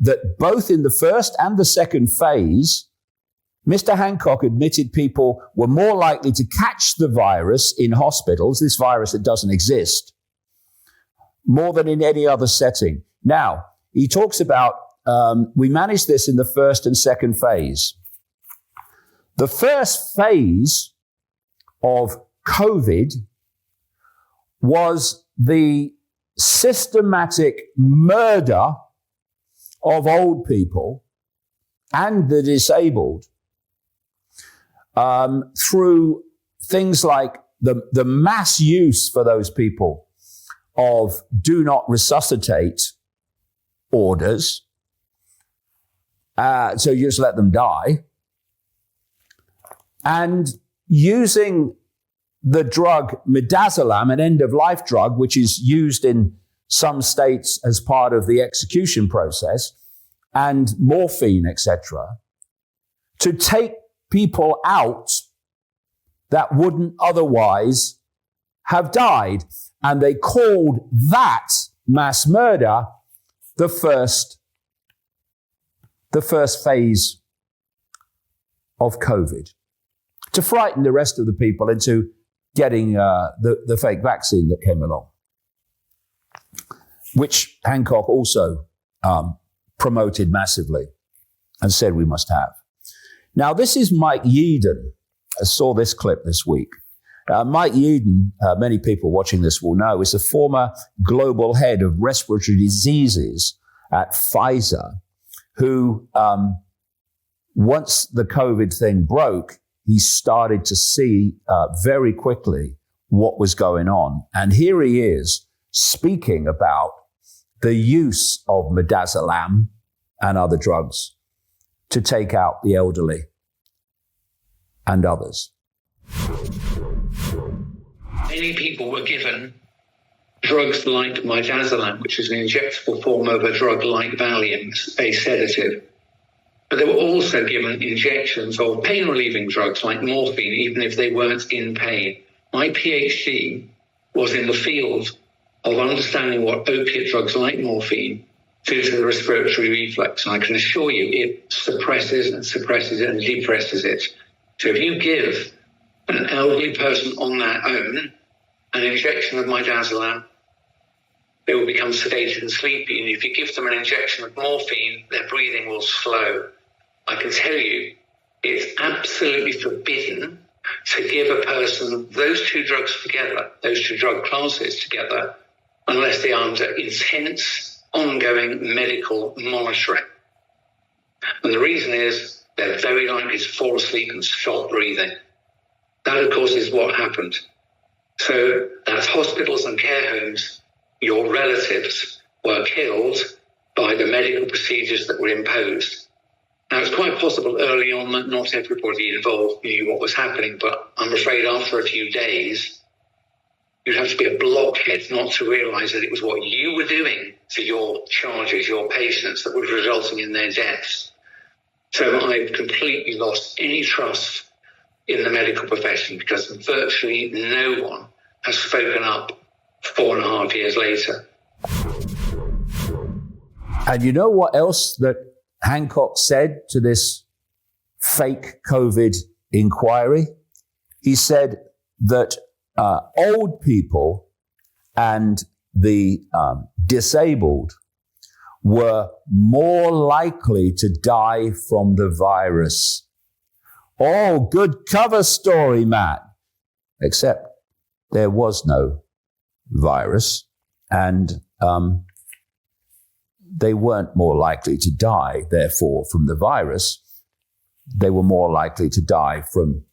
Speaker 1: that both in the first and the second phase, Mr. Hancock admitted people were more likely to catch the virus in hospitals, this virus that doesn't exist, more than in any other setting. Now, he talks about, we managed this in the first and second phase. The first phase of COVID was the systematic murder of old people and the disabled through things like the mass use for those people of do not resuscitate orders. So you just let them die. and using the drug midazolam, an end-of-life drug, which is used in some states as part of the execution process, and morphine, etc., to take people out that wouldn't otherwise have died. And they called that mass murder the first phase of COVID, to frighten the rest of the people into getting the fake vaccine that came along, which Hancock also promoted massively and said we must have. Now, this is Mike Yeadon. I saw this clip this week. Mike Yeadon, many people watching this will know, is the former global head of respiratory diseases at Pfizer, who, once the COVID thing broke, he started to see very quickly what was going on. And here he is speaking about the use of midazolam and other drugs to take out the elderly and others.
Speaker 19: Many people were given drugs like midazolam, which is an injectable form of a drug like Valium, a sedative. But they were also given injections of pain-relieving drugs like morphine, even if they weren't in pain. My PhD was in the field of understanding what opiate drugs like morphine do to the respiratory reflex. And I can assure you it suppresses and depresses it. So if you give an elderly person on their own an injection of midazolam, they will become sedated and sleepy. And if you give them an injection of morphine, their breathing will slow. I can tell you it's absolutely forbidden to give a person those two drugs together, those two drug classes together, unless they are under intense, ongoing medical monitoring. And the reason is they're very likely to fall asleep and stop breathing. That, of course, is what happened. So at hospitals and care homes, your relatives were killed by the medical procedures that were imposed. Now, it's quite possible early on that not everybody involved knew what was happening, but I'm afraid after a few days, you'd have to be a blockhead not to realise that it was what you were doing to your charges, your patients, that was resulting in their deaths. So I've completely lost any trust in the medical profession because virtually no one has spoken up 4.5 years later.
Speaker 1: And you know what else that Hancock said to this fake COVID inquiry? He said that old people and the disabled were more likely to die from the virus. Oh, good cover story, Matt. Except there was no virus, and they weren't more likely to die, therefore, from the virus. They were more likely to die from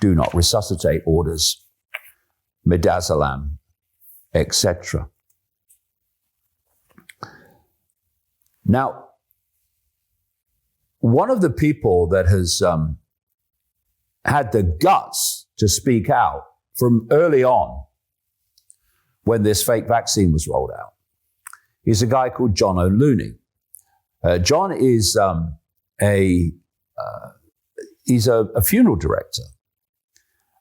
Speaker 1: do not resuscitate orders, midazolam, etc. Now, one of the people that has had the guts to speak out from early on when this fake vaccine was rolled out is a guy called John O'Looney. John is he's a funeral director,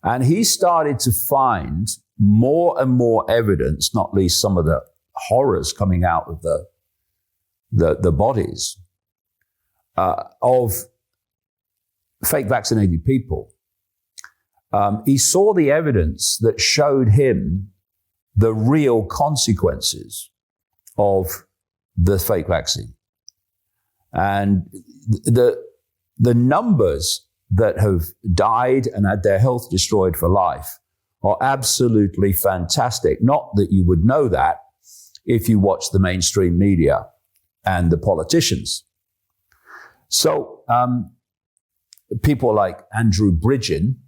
Speaker 1: and he started to find more and more evidence, not least some of the horrors coming out of the bodies of fake vaccinated people. He saw the evidence that showed him the real consequences of the fake vaccine. And the numbers that have died and had their health destroyed for life are absolutely fantastic. Not that you would know that if you watch the mainstream media and the politicians. So people like Andrew Bridgen,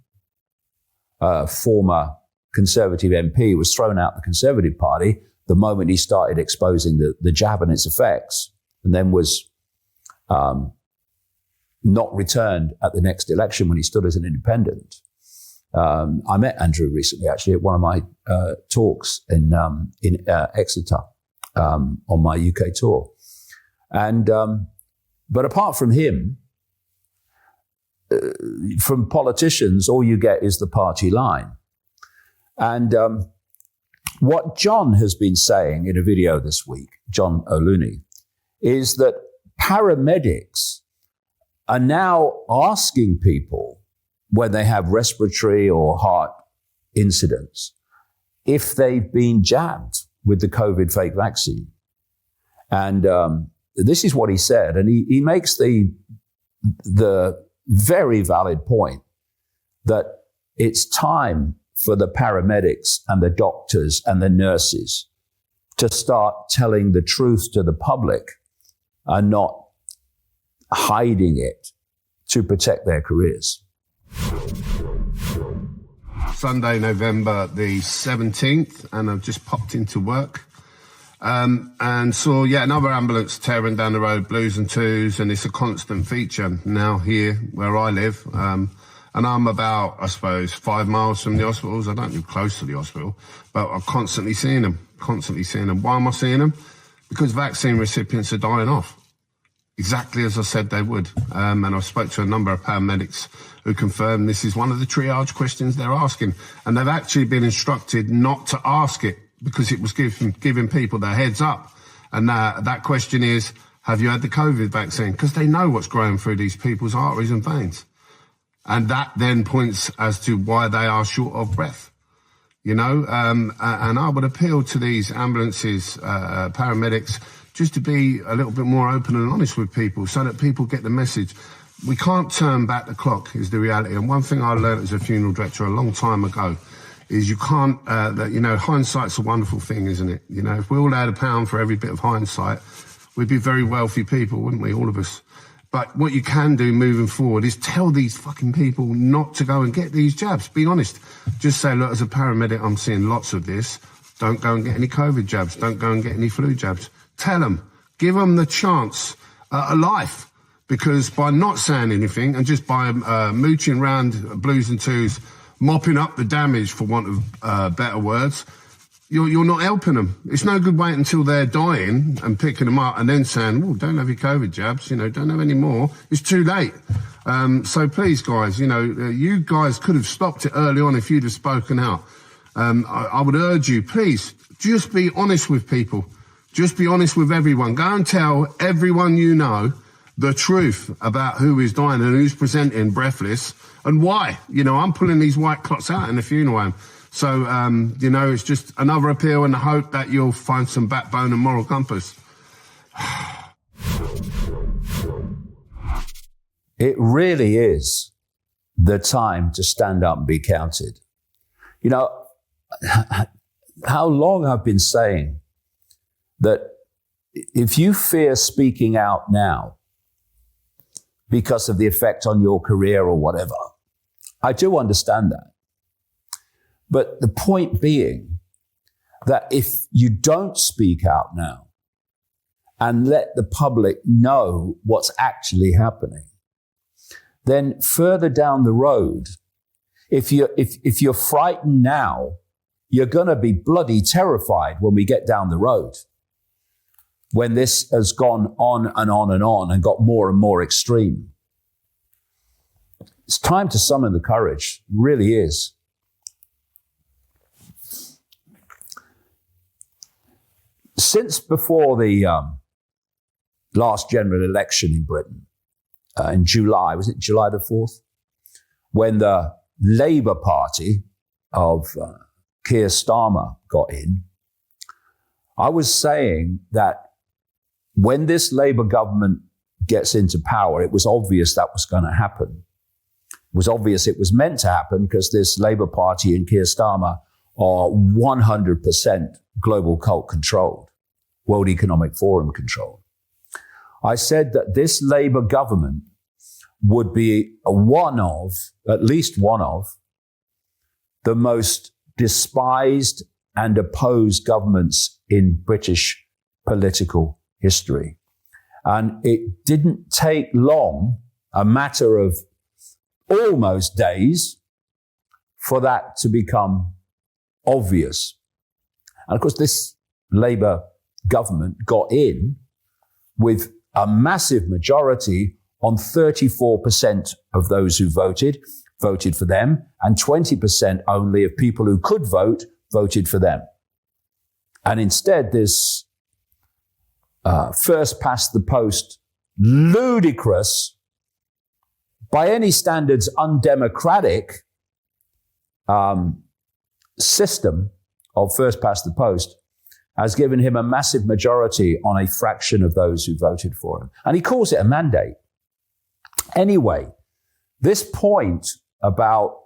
Speaker 1: former Conservative MP, was thrown out the Conservative Party the moment he started exposing the jab and its effects, and then was not returned at the next election when he stood as an independent. I met Andrew recently, actually, at one of my talks in Exeter on my UK tour. And but apart from him, from politicians, all you get is the party line. And what John has been saying in a video this week, John O'Looney, is that paramedics are now asking people when they have respiratory or heart incidents if they've been jabbed with the COVID fake vaccine. And this is what he said. And he makes the very valid point that it's time for the paramedics and the doctors and the nurses to start telling the truth to the public and not hiding it to protect their careers.
Speaker 20: Sunday, November the 17th, and I've just popped into work and saw yet another ambulance tearing down the road, blues and twos, and it's a constant feature now here where I live. And I'm about, I suppose, 5 miles from the hospitals. I don't live close to the hospital, but I'm constantly seeing them. Why am I seeing them? Because vaccine recipients are dying off. Exactly as I said they would. And I spoke to a number of paramedics who confirmed this is one of the triage questions they're asking. And they've actually been instructed not to ask it because it was giving people their heads up. And that question is, have you had the COVID vaccine? Because they know what's growing through these people's arteries and veins. And that then points as to why they are short of breath. You know, and I would appeal to these ambulances, paramedics, just to be a little bit more open and honest with people so that people get the message. We can't turn back the clock is the reality. And one thing I learned as a funeral director a long time ago is you can't, hindsight's a wonderful thing, isn't it? You know, if we all had £1 for every bit of hindsight, we'd be very wealthy people, wouldn't we, all of us? But what you can do moving forward is tell these fucking people not to go and get these jabs. Be honest. Just say, look, as a paramedic, I'm seeing lots of this. Don't go and get any COVID jabs. Don't go and get any flu jabs. Tell them. Give them the chance at a life. Because by not saying anything and just by mooching around blues and twos, mopping up the damage, for want of better words, you're not helping them. It's no good waiting until they're dying and picking them up and then saying, oh, don't have your COVID jabs, don't have any more. It's too late. So please, guys, you guys could have stopped it early on if you'd have spoken out. I would urge you, please, just be honest with people. Just be honest with everyone. Go and tell everyone you know the truth about who is dying and who's presenting breathless and why. I'm pulling these white clots out in the funeral home. So, it's just another appeal and the hope that you'll find some backbone and moral compass.
Speaker 1: It really is the time to stand up and be counted. How long I've been saying that if you fear speaking out now because of the effect on your career or whatever, I do understand that. But the point being that if you don't speak out now and let the public know what's actually happening, then further down the road, if you're frightened now, you're going to be bloody terrified when we get down the road, when this has gone on and on and on and got more and more extreme. It's time to summon the courage. It really is. Since before the last general election in Britain, in July, was it July the 4th? When the Labour Party of Keir Starmer got in, I was saying that when this Labour government gets into power, it was obvious that was going to happen. It was obvious it was meant to happen because this Labour Party and Keir Starmer are 100% global cult controlled, World Economic Forum controlled. I said that this Labour government would be at least one of, the most despised and opposed governments in British political history. And it didn't take long, a matter of almost days for that to become obvious. And of course, this Labour government got in with a massive majority on 34% of those who voted for them, and 20% only of people who could vote voted for them. And instead, this first past the post, ludicrous, by any standards undemocratic system of first past the post has given him a massive majority on a fraction of those who voted for him. And he calls it a mandate. Anyway, this point about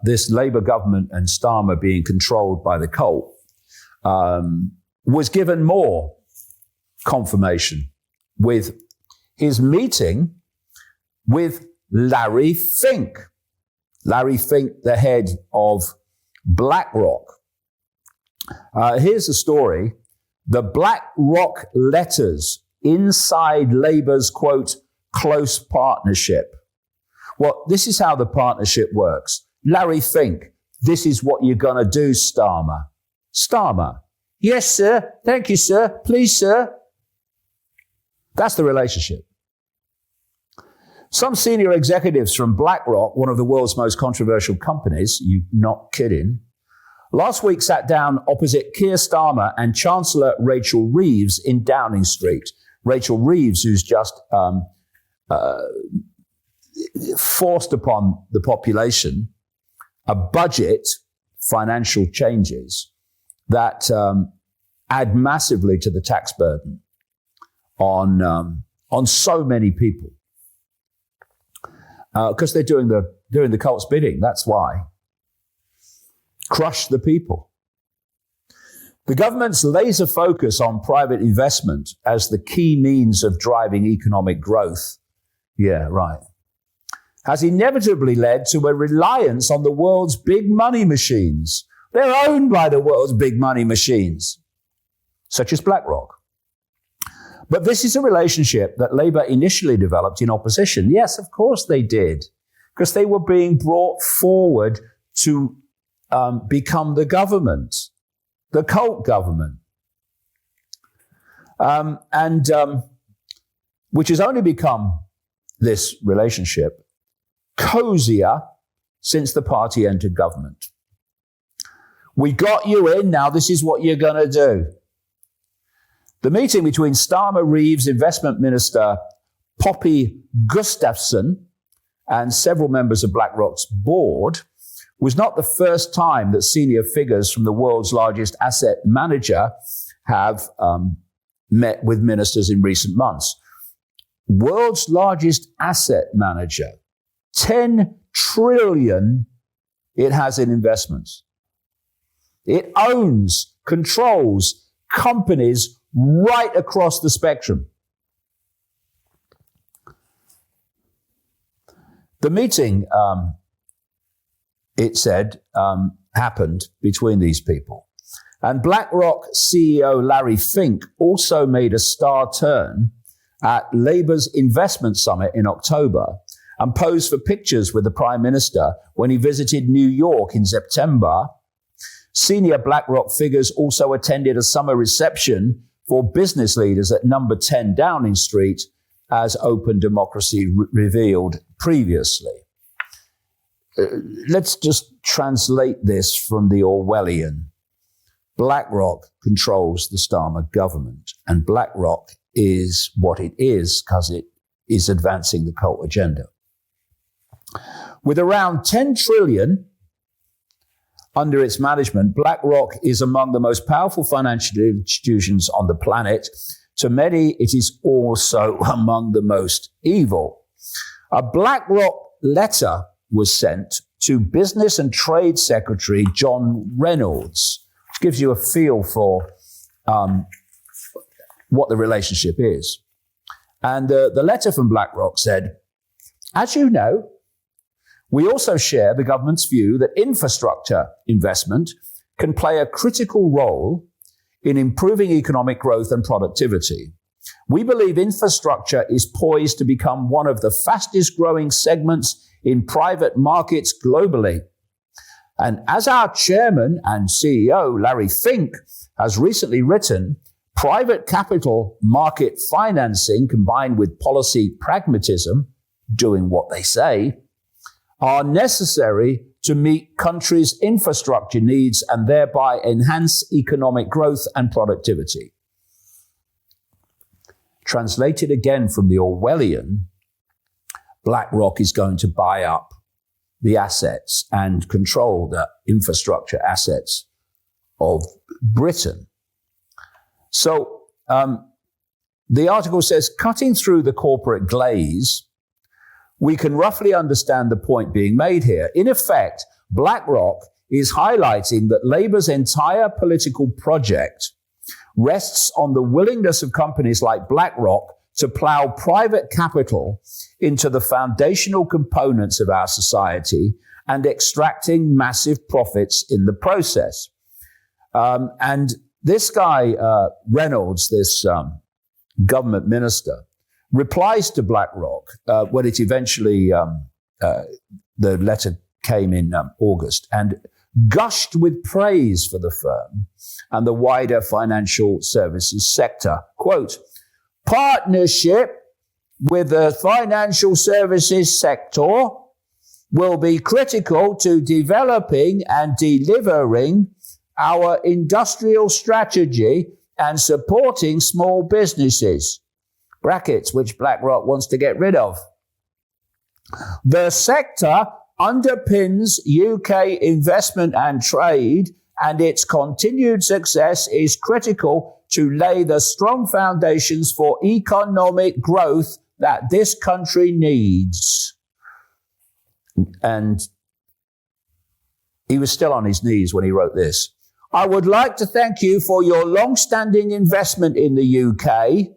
Speaker 1: this Labour government and Starmer being controlled by the cult was given more confirmation with his meeting with Larry Fink. Larry Fink, the head of BlackRock. Here's the story. The BlackRock letters inside Labour's, quote, close partnership. Well, this is how the partnership works. Larry Fink, this is what you're going to do, Starmer. Starmer, yes, sir. Thank you, sir. Please, sir. That's the relationship. Some senior executives from BlackRock, one of the world's most controversial companies, you're not kidding, last week sat down opposite Keir Starmer and Chancellor Rachel Reeves in Downing Street. Rachel Reeves, who's just forced upon the population a budget, financial changes that add massively to the tax burden on so many people. Because they're doing the cult's bidding. That's why. Crush the people. The government's laser focus on private investment as the key means of driving economic growth, yeah, right, has inevitably led to a reliance on the world's big money machines. They're owned by the world's big money machines, such as BlackRock. But this is a relationship that Labour initially developed in opposition. Yes, of course they did, because they were being brought forward to become the government, the cult government, which has only become this relationship cozier since the party entered government. We got you in, now this is what you're going to do. The meeting between Starmer, Reeves, Investment Minister Poppy Gustafsson, and several members of BlackRock's board was not the first time that senior figures from the world's largest asset manager have met with ministers in recent months. World's largest asset manager, 10 trillion it has in investments. It owns, controls companies right across the spectrum. The meeting, it said, happened between these people. And BlackRock CEO Larry Fink also made a star turn at Labour's investment summit in October and posed for pictures with the Prime Minister when he visited New York in September. Senior BlackRock figures also attended a summer reception for business leaders at number 10 Downing Street, as Open Democracy revealed previously. Let's just translate this from the Orwellian. BlackRock controls the Starmer government, and BlackRock is what it is because it is advancing the cult agenda. With around 10 trillion under its management, BlackRock is among the most powerful financial institutions on the planet. To many, it is also among the most evil. A BlackRock letter was sent to Business and Trade Secretary John Reynolds, which gives you a feel for what the relationship is. And the letter from BlackRock said, as you know, we also share the government's view that infrastructure investment can play a critical role in improving economic growth and productivity. We believe infrastructure is poised to become one of the fastest growing segments in private markets globally. And as our chairman and CEO, Larry Fink, has recently written, private capital market financing combined with policy pragmatism, doing what they say, are necessary to meet countries' infrastructure needs and thereby enhance economic growth and productivity. Translated again from the Orwellian, BlackRock is going to buy up the assets and control the infrastructure assets of Britain. So the article says, cutting through the corporate glaze, we can roughly understand the point being made here. In effect, BlackRock is highlighting that Labour's entire political project rests on the willingness of companies like BlackRock to plow private capital into the foundational components of our society and extracting massive profits in the process. And this guy, Reynolds, this government minister, replies to BlackRock when it eventually, the letter came in August, and gushed with praise for the firm and the wider financial services sector. Quote, partnership with the financial services sector will be critical to developing and delivering our industrial strategy and supporting small businesses, brackets, which BlackRock wants to get rid of. The sector underpins UK investment and trade, and its continued success is critical to lay the strong foundations for economic growth that this country needs. And he was still on his knees when he wrote this. I would like to thank you for your long-standing investment in the UK,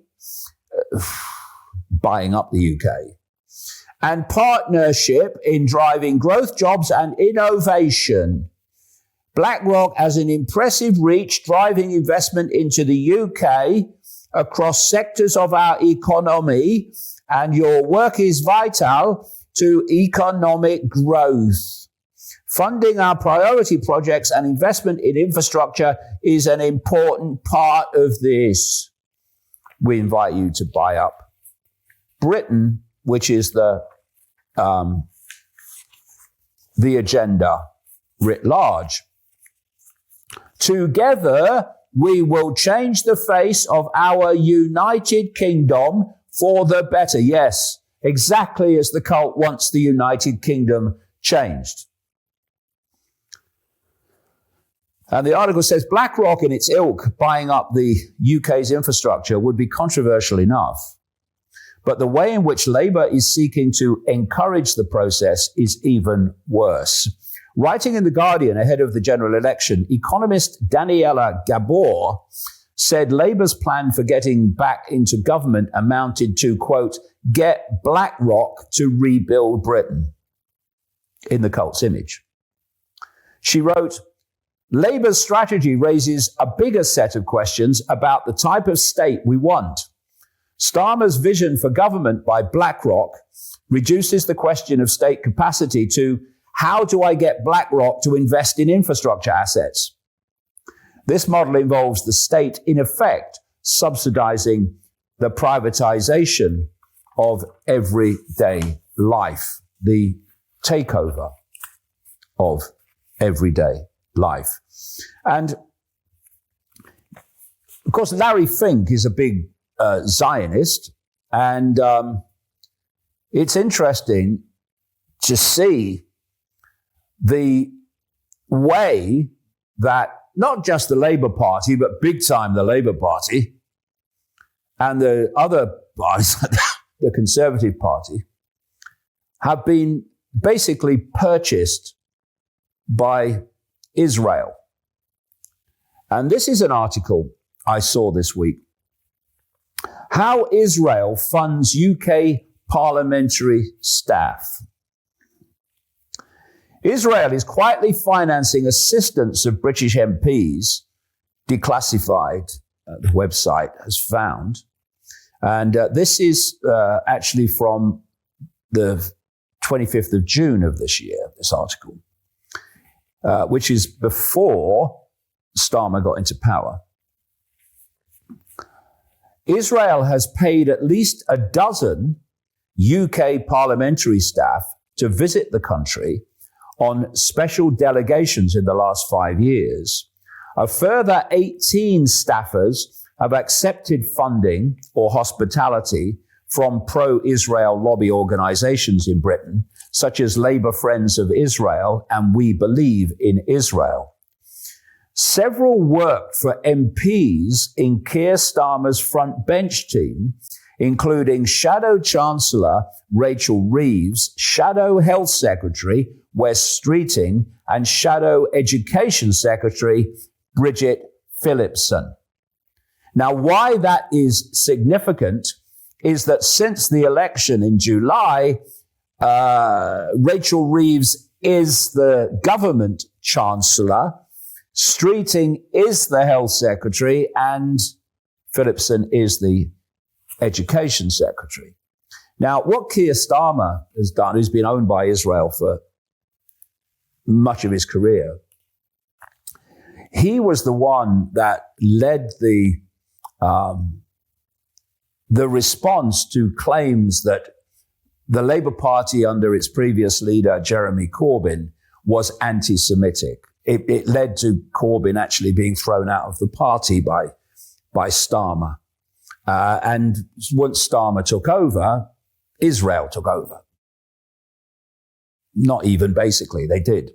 Speaker 1: buying up the UK, and partnership in driving growth, jobs, and innovation. BlackRock has an impressive reach, driving investment into the UK across sectors of our economy, and your work is vital to economic growth. Funding our priority projects and investment in infrastructure is an important part of this. We invite you to buy up Britain, which is the agenda writ large. Together, we will change the face of our United Kingdom for the better. Yes, exactly as the cult wants the United Kingdom changed. And the article says BlackRock and its ilk buying up the UK's infrastructure would be controversial enough. But the way in which Labour is seeking to encourage the process is even worse. Writing in The Guardian ahead of the general election, economist Daniela Gabor said Labour's plan for getting back into government amounted to, quote, get BlackRock to rebuild Britain, in the cult's image. She wrote, Labour's strategy raises a bigger set of questions about the type of state we want. Starmer's vision for government by BlackRock reduces the question of state capacity to how do I get BlackRock to invest in infrastructure assets? This model involves the state, in effect, subsidizing the privatization of everyday life, the takeover of everyday life. And of course, Larry Fink is a big Zionist, and it's interesting to see the way that not just the Labour Party, but big time the Labour Party and the other parties, the Conservative Party, have been basically purchased by Israel. And this is an article I saw this week. How Israel funds UK parliamentary staff. Israel is quietly financing assistance of British MPs, declassified, the website has found, And this is actually from the 25th of June of this year, this article, which is before Starmer got into power. Israel has paid at least a dozen UK parliamentary staff to visit the country on special delegations in the last 5 years. A further 18 staffers have accepted funding or hospitality from pro-Israel lobby organizations in Britain, such as Labour Friends of Israel and We Believe in Israel. Several worked for MPs in Keir Starmer's front bench team, including Shadow Chancellor Rachel Reeves, Shadow Health Secretary Wes Streeting, and Shadow Education Secretary Bridget Phillipson. Now, why that is significant is that since the election in July, Rachel Reeves is the government chancellor, Streeting is the health secretary, and Phillipson is the education secretary. Now, what Keir Starmer has done, who's been owned by Israel for much of his career, he was the one that led the response to claims that the Labour Party under its previous leader, Jeremy Corbyn, was anti-Semitic. It led to Corbyn actually being thrown out of the party by Starmer. And once Starmer took over, Israel took over. Not even basically, they did.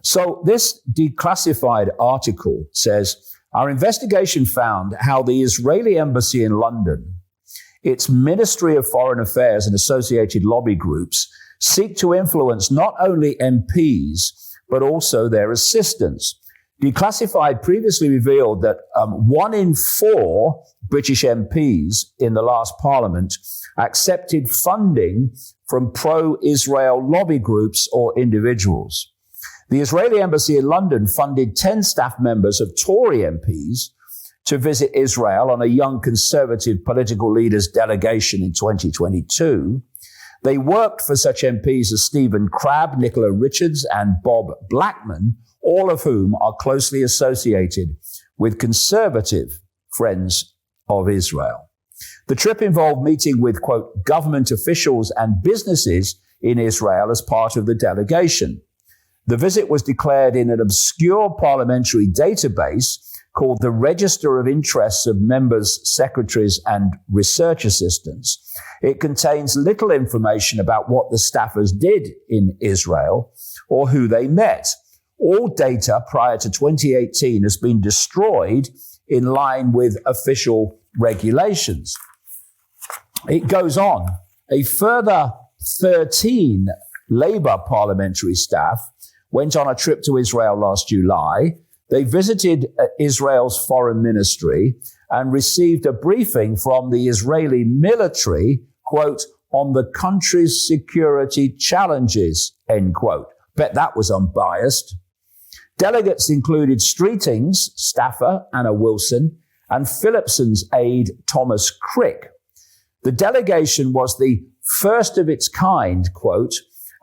Speaker 1: So this declassified article says, our investigation found how the Israeli embassy in London, its Ministry of Foreign Affairs and associated lobby groups seek to influence not only MPs, but also their assistants. Declassified previously revealed that 1 in 4 British MPs in the last parliament accepted funding from pro-Israel lobby groups or individuals. The Israeli embassy in London funded 10 staff members of Tory MPs to visit Israel on a young conservative political leaders delegation in 2022. They worked for such MPs as Stephen Crabb, Nicola Richards, and Bob Blackman, all of whom are closely associated with conservative Friends of Israel. The trip involved meeting with, quote, government officials and businesses in Israel as part of the delegation. The visit was declared in an obscure parliamentary database called the Register of Interests of Members, Secretaries, and Research Assistants. It contains little information about what the staffers did in Israel or who they met. All data prior to 2018 has been destroyed in line with official regulations. It goes on. A further 13 Labour parliamentary staff went on a trip to Israel last July. They visited Israel's foreign ministry and received a briefing from the Israeli military, quote, on the country's security challenges, end quote. Bet that was unbiased. Delegates included Streeting's staffer, Anna Wilson, and Phillipson's aide, Thomas Crick. The delegation was the first of its kind, quote,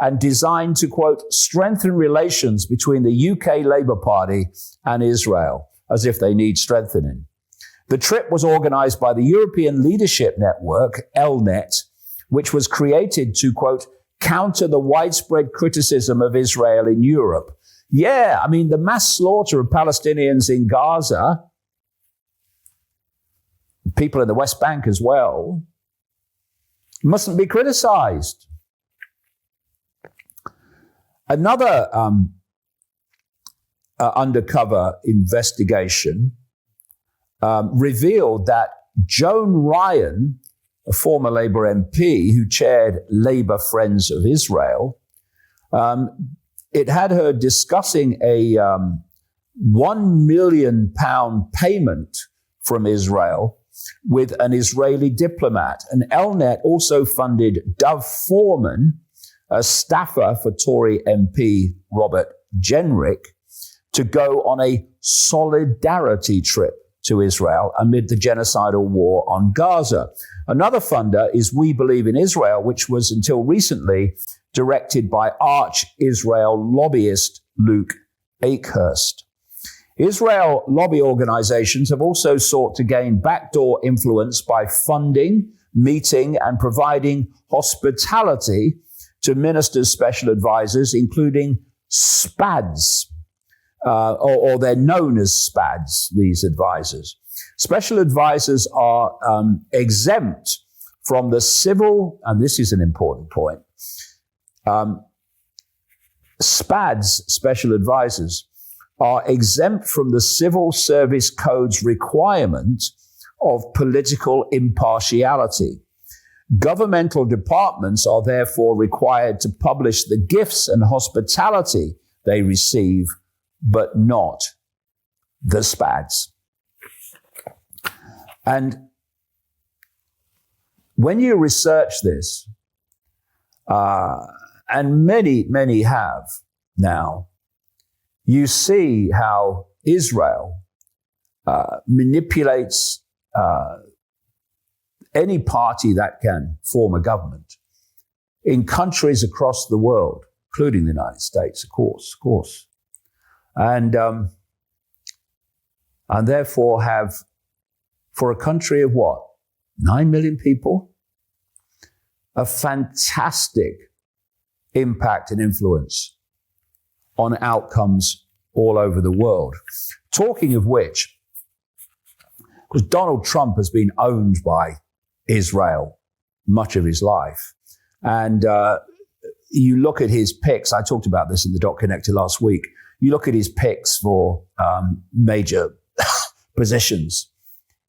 Speaker 1: and designed to, quote, strengthen relations between the UK Labour Party and Israel, as if they need strengthening. The trip was organized by the European Leadership Network, ELNET, which was created to, quote, counter the widespread criticism of Israel in Europe. Yeah, I mean, the mass slaughter of Palestinians in Gaza, people in the West Bank as well, mustn't be criticized. Another undercover investigation revealed that Joan Ryan, a former Labour MP who chaired Labour Friends of Israel, it had her discussing a £1 million payment from Israel with an Israeli diplomat. And ELNET also funded Dove Foreman, a staffer for Tory MP Robert Jenrick, to go on a solidarity trip to Israel amid the genocidal war on Gaza. Another funder is We Believe in Israel, which was until recently directed by arch-Israel lobbyist Luke Akehurst. Israel lobby organizations have also sought to gain backdoor influence by funding, meeting, and providing hospitality to ministers' special advisors, including SPADs, or they're known as SPADs, these advisors. Special advisors are exempt from the civil, and this is an important point, SPADs, special advisors, are exempt from the Civil Service Code's requirement of political impartiality. Governmental departments are therefore required to publish the gifts and hospitality they receive, but not the SPADs. And when you research this, and many have now, you see how Israel manipulates any party that can form a government in countries across the world, including the United States, of course. And therefore have, for a country of what, 9 million people, a fantastic impact and influence on outcomes all over the world. Talking of which, because Donald Trump has been owned by Israel much of his life. And you look at his picks, I talked about this in the Dot Connector last week, you look at his picks for major positions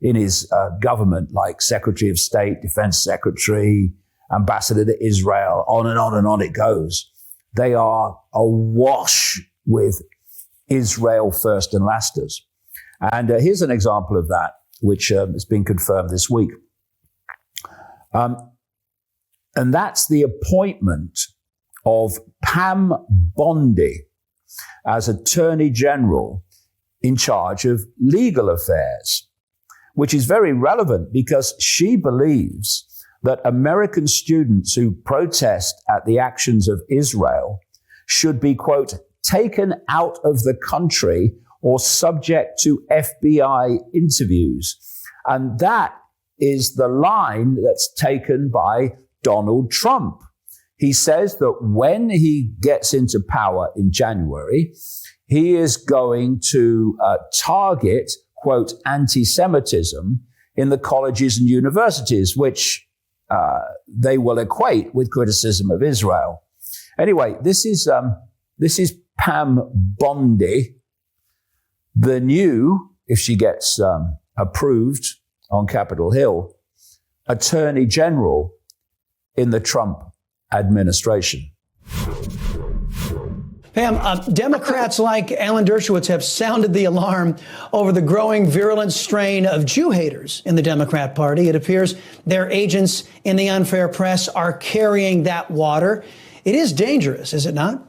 Speaker 1: in his government, like Secretary of State, Defense Secretary, Ambassador to Israel, on and on it goes. They are awash with Israel first and lasters. And here's an example of that, which has been confirmed this week. And that's the appointment of Pam Bondi as Attorney General in charge of legal affairs, which is very relevant because she believes that American students who protest at the actions of Israel should be, quote, taken out of the country or subject to FBI interviews. And that is the line that's taken by Donald Trump. He says that when he gets into power in January, he is going to target, quote, anti-Semitism in the colleges and universities, which they will equate with criticism of Israel. Anyway, this is Pam Bondi, the new, if she gets approved on Capitol Hill, Attorney General in the Trump administration.
Speaker 21: Pam, Democrats like Alan Dershowitz have sounded the alarm over the growing virulent strain of Jew haters in the Democrat Party. It appears their agents in the unfair press are carrying that water. It is dangerous, is it not?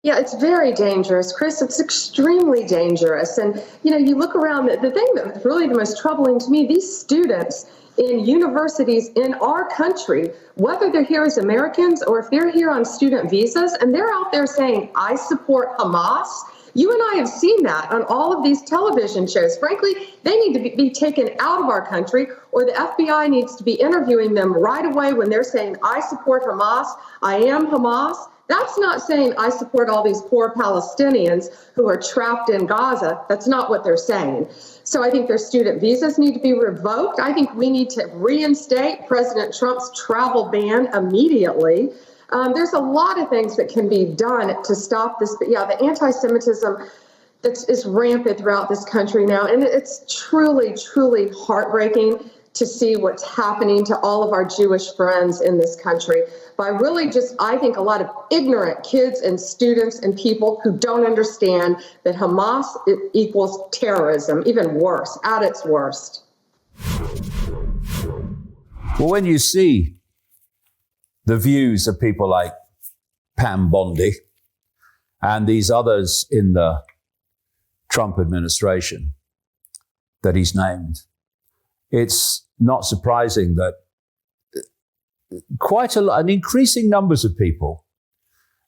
Speaker 22: Yeah, it's very dangerous, Chris. It's extremely dangerous. And, you know, you look around, the thing that's really the most troubling to me, these students in universities in our country, whether they're here as Americans or if they're here on student visas, and they're out there saying, I support Hamas. You and I have seen that on all of these television shows. Frankly, they need to be taken out of our country, or the FBI needs to be interviewing them right away when they're saying, I support Hamas, I am Hamas. That's not saying I support all these poor Palestinians who are trapped in Gaza. That's not what they're saying. So I think their student visas need to be revoked. I think we need to reinstate President Trump's travel ban immediately. There's a lot of things that can be done to stop this. But yeah, the anti-Semitism that is rampant throughout this country now. And it's truly, truly heartbreaking to see what's happening to all of our Jewish friends in this country by really just, I think, a lot of ignorant kids and students and people who don't understand that Hamas equals terrorism, even worse, at its worst.
Speaker 1: Well, when you see the views of people like Pam Bondi and these others in the Trump administration, that he's named, it's not surprising that an increasing numbers of people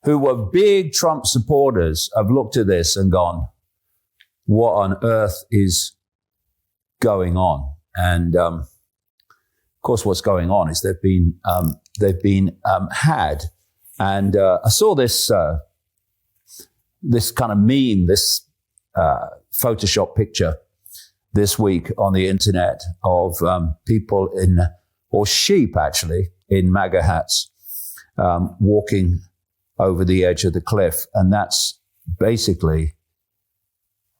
Speaker 1: who were big Trump supporters have looked at this and gone, what on earth is going on? And of course, what's going on is they've been had. And I saw this kind of meme, this Photoshop picture this week on the internet of people or sheep actually, in MAGA hats, walking over the edge of the cliff. And that's basically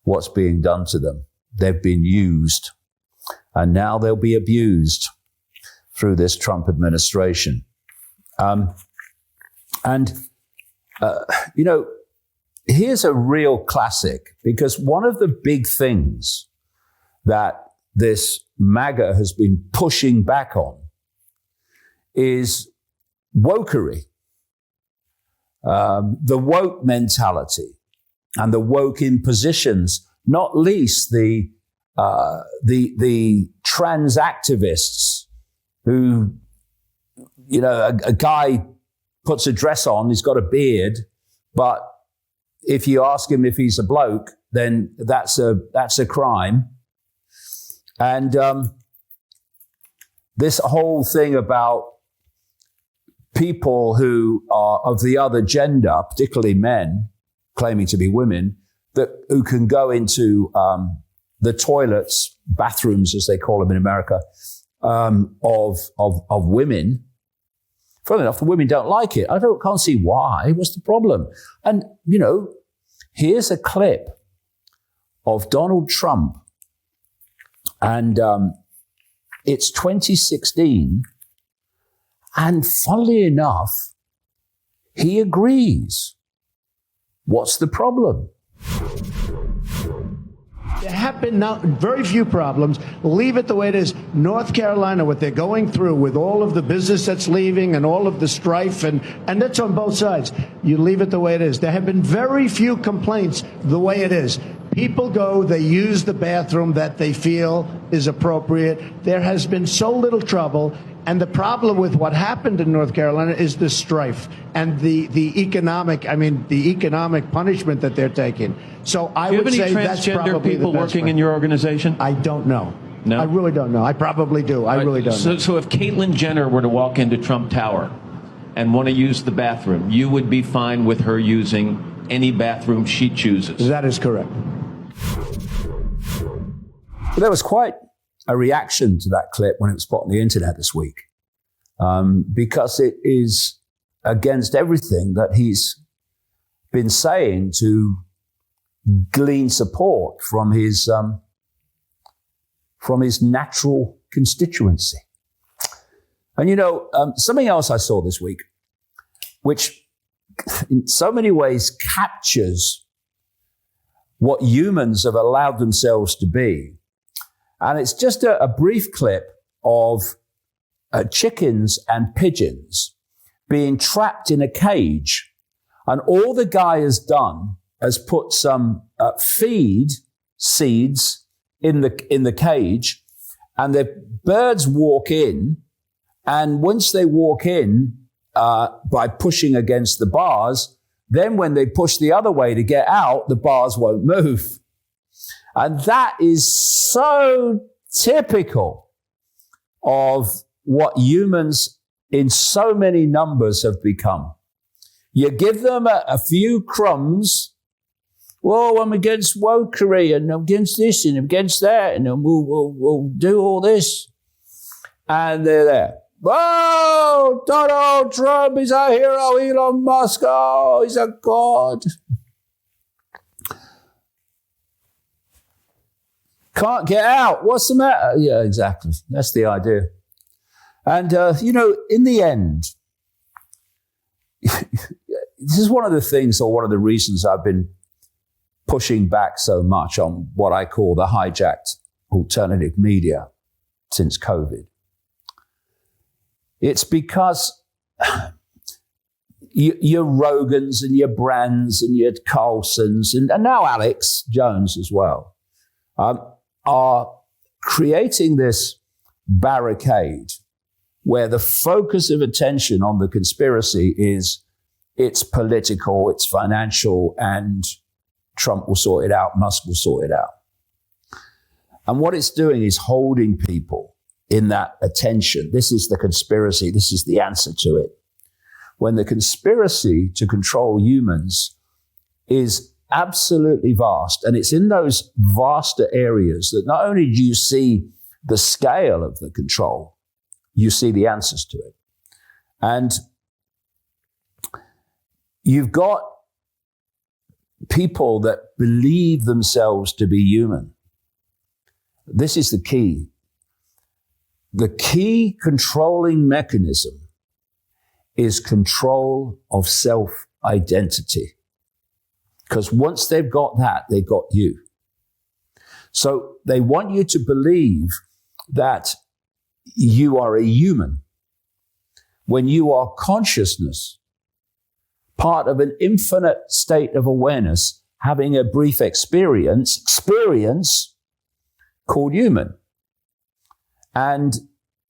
Speaker 1: what's being done to them. They've been used, and now they'll be abused through this Trump administration. Here's a real classic, because one of the big things that this MAGA has been pushing back on is wokery, the woke mentality and the woke impositions, not least the trans activists who, a guy puts a dress on, he's got a beard, but if you ask him if he's a bloke, then that's a crime. And this whole thing about people who are of the other gender, particularly men, claiming to be women, who can go into the toilets, bathrooms as they call them in America, of women. Funnily enough, the women don't like it. Can't see why. What's the problem? And, here's a clip of Donald Trump. And it's 2016. And funnily enough, he agrees. What's the problem?
Speaker 10: There have been very few problems. Leave it the way it is. North Carolina, what they're going through with all of the business that's leaving and all of the strife, and that's on both sides. You leave it the way it is. There have been very few complaints the way it is. People go, they use the bathroom that they feel is appropriate. There has been so little trouble. And the problem with what happened in North Carolina is the strife and the economic punishment that they're taking. So I would say that's probably the best. Do you have any transgender people working in your organization? I don't know. No? I really don't know. I probably do. I really don't know.
Speaker 2: So if Caitlyn Jenner were to walk into Trump Tower and want to use the bathroom, you would be fine with her using any bathroom she chooses?
Speaker 10: That is correct.
Speaker 1: There was quite a reaction to that clip when it was put on the internet this week, because it is against everything that he's been saying to glean support from his natural constituency. And something else I saw this week, which in so many ways captures what humans have allowed themselves to be. And it's just a brief clip of chickens and pigeons being trapped in a cage. And all the guy has done is put some feed seeds in the cage, and the birds walk in. And once they walk in by pushing against the bars, then when they push the other way to get out, the bars won't move. And that is so typical of what humans in so many numbers have become. You give them a few crumbs. Well, I'm against wokery, and I'm against this, and I'm against that, and we'll do all this. And they're there. Oh, Donald Trump is a hero. Elon Musk, oh, he's a god. Can't get out. What's the matter? Yeah, exactly. That's the idea. And, in the end, this is one of the things, or one of the reasons I've been pushing back so much on what I call the hijacked alternative media since COVID. It's because your Rogans and your Brands and your Carlsons and now Alex Jones as well are creating this barricade where the focus of attention on the conspiracy is it's political, it's financial, and Trump will sort it out, Musk will sort it out. And what it's doing is holding people in that attention. This is the conspiracy. This is the answer to it. When the conspiracy to control humans is absolutely vast, and it's in those vaster areas that not only do you see the scale of the control, you see the answers to it. And you've got people that believe themselves to be human. This is the key. The key controlling mechanism is control of self-identity. Because once they've got that, they've got you. So they want you to believe that you are a human when you are consciousness, part of an infinite state of awareness, having a brief experience called human. And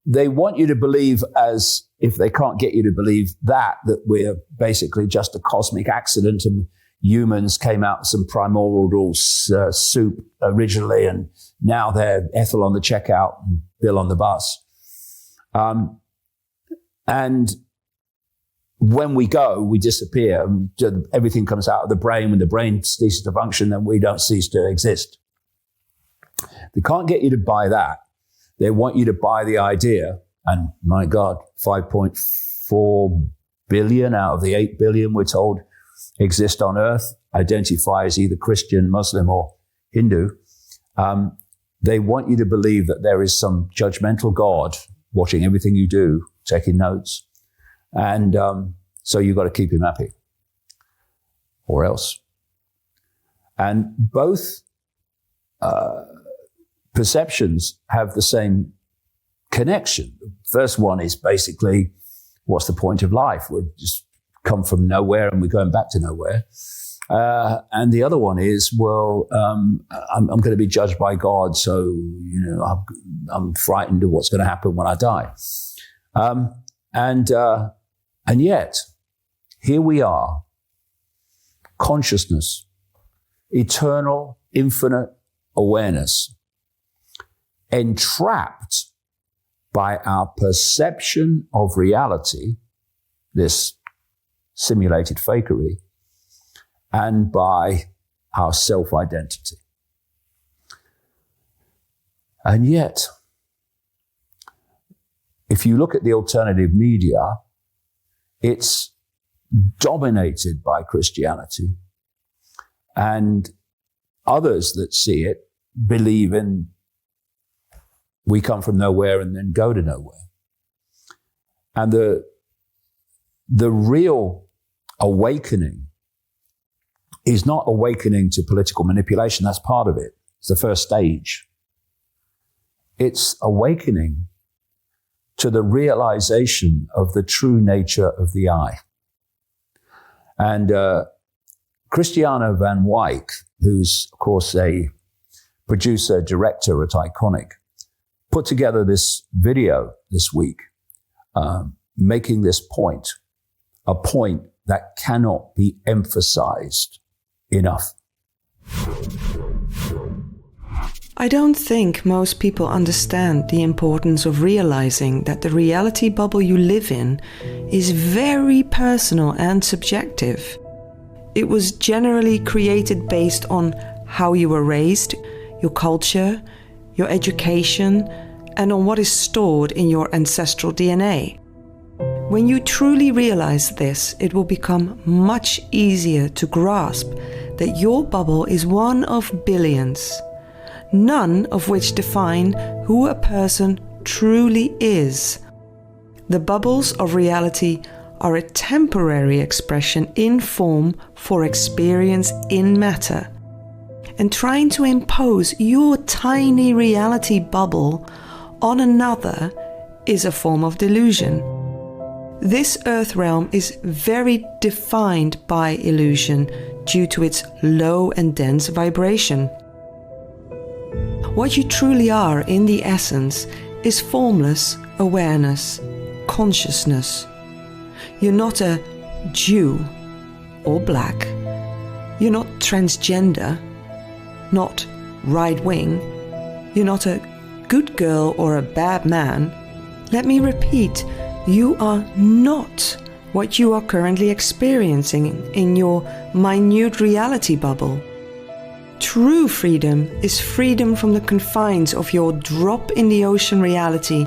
Speaker 1: they want you to believe, as if they can't get you to believe that we're basically just a cosmic accident and humans came out of some primordial soup originally, and now they're Ethel on the checkout and Bill on the bus. And when we go, we disappear. Everything comes out of the brain. When the brain ceases to function, then we don't cease to exist. They can't get you to buy that. They want you to buy the idea. And my God, 5.4 billion out of the 8 billion we're told exist on Earth identify as either Christian, Muslim, or Hindu. They want you to believe that there is some judgmental God watching everything you do, taking notes. And so you've got to keep him happy, or else. And both perceptions have the same connection. The first one is basically, what's the point of life? We've just come from nowhere and we're going back to nowhere. And the other one is, well, I'm going to be judged by God, so I'm frightened of what's going to happen when I die. And yet, here we are, consciousness, eternal, infinite awareness, entrapped by our perception of reality, this simulated fakery, and by our self-identity. And yet, if you look at the alternative media, it's dominated by Christianity. And others that see it believe in we come from nowhere and then go to nowhere. And the real awakening is not awakening to political manipulation. That's part of it. It's the first stage. It's awakening to the realization of the true nature of the I. And Christiana Van Wyk, who's, of course, a producer, director at Ickonic, put together this video this week, making this point, a point that cannot be emphasized enough.
Speaker 3: I don't think most people understand the importance of realizing that the reality bubble you live in is very personal and subjective. It was generally created based on how you were raised, your culture, your education, and on what is stored in your ancestral DNA. When you truly realize this, it will become much easier to grasp that your bubble is one of billions, none of which define who a person truly is. The bubbles of reality are a temporary expression in form for experience in matter. And trying to impose your tiny reality bubble on another is a form of delusion. This earth realm is very defined by illusion due to its low and dense vibration. What you truly are in the essence is formless awareness, consciousness. You're not a Jew or black. You're not transgender, not right-wing. You're not a good girl or a bad man. Let me repeat, you are not what you are currently experiencing in your minute reality bubble. True freedom is freedom from the confines of your drop in the ocean reality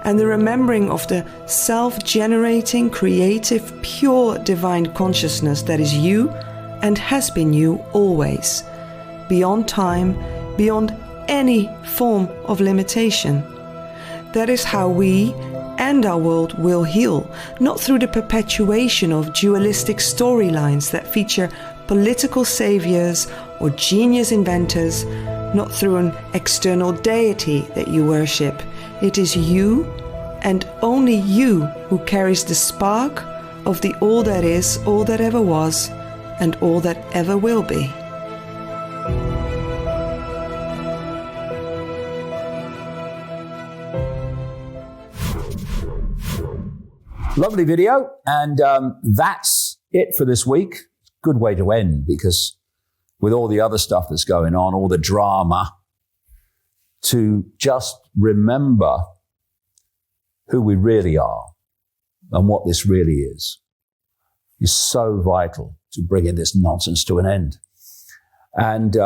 Speaker 3: and the remembering of the self-generating, creative, pure divine consciousness that is you and has been you always, beyond time, beyond any form of limitation. That is how we and our world will heal, not through the perpetuation of dualistic storylines that feature political saviors or genius inventors, not through an external deity that you worship. It is you and only you who carries the spark of the all that is, all that ever was, and all that ever will be.
Speaker 1: Lovely video, and that's it for this week. Good way to end, because with all the other stuff that's going on, all the drama, to just remember who we really are and what this really is so vital to bringing this nonsense to an end. And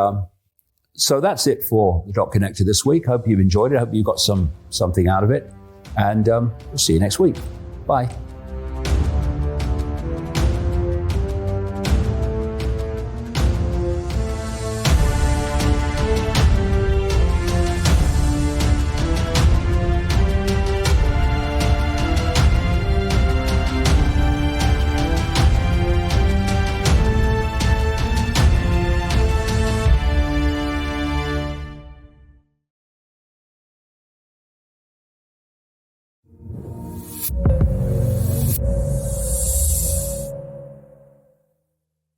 Speaker 1: so that's it for the Dot Connected this week. Hope you've enjoyed it. Hope you got something out of it. And we'll see you next week. Bye.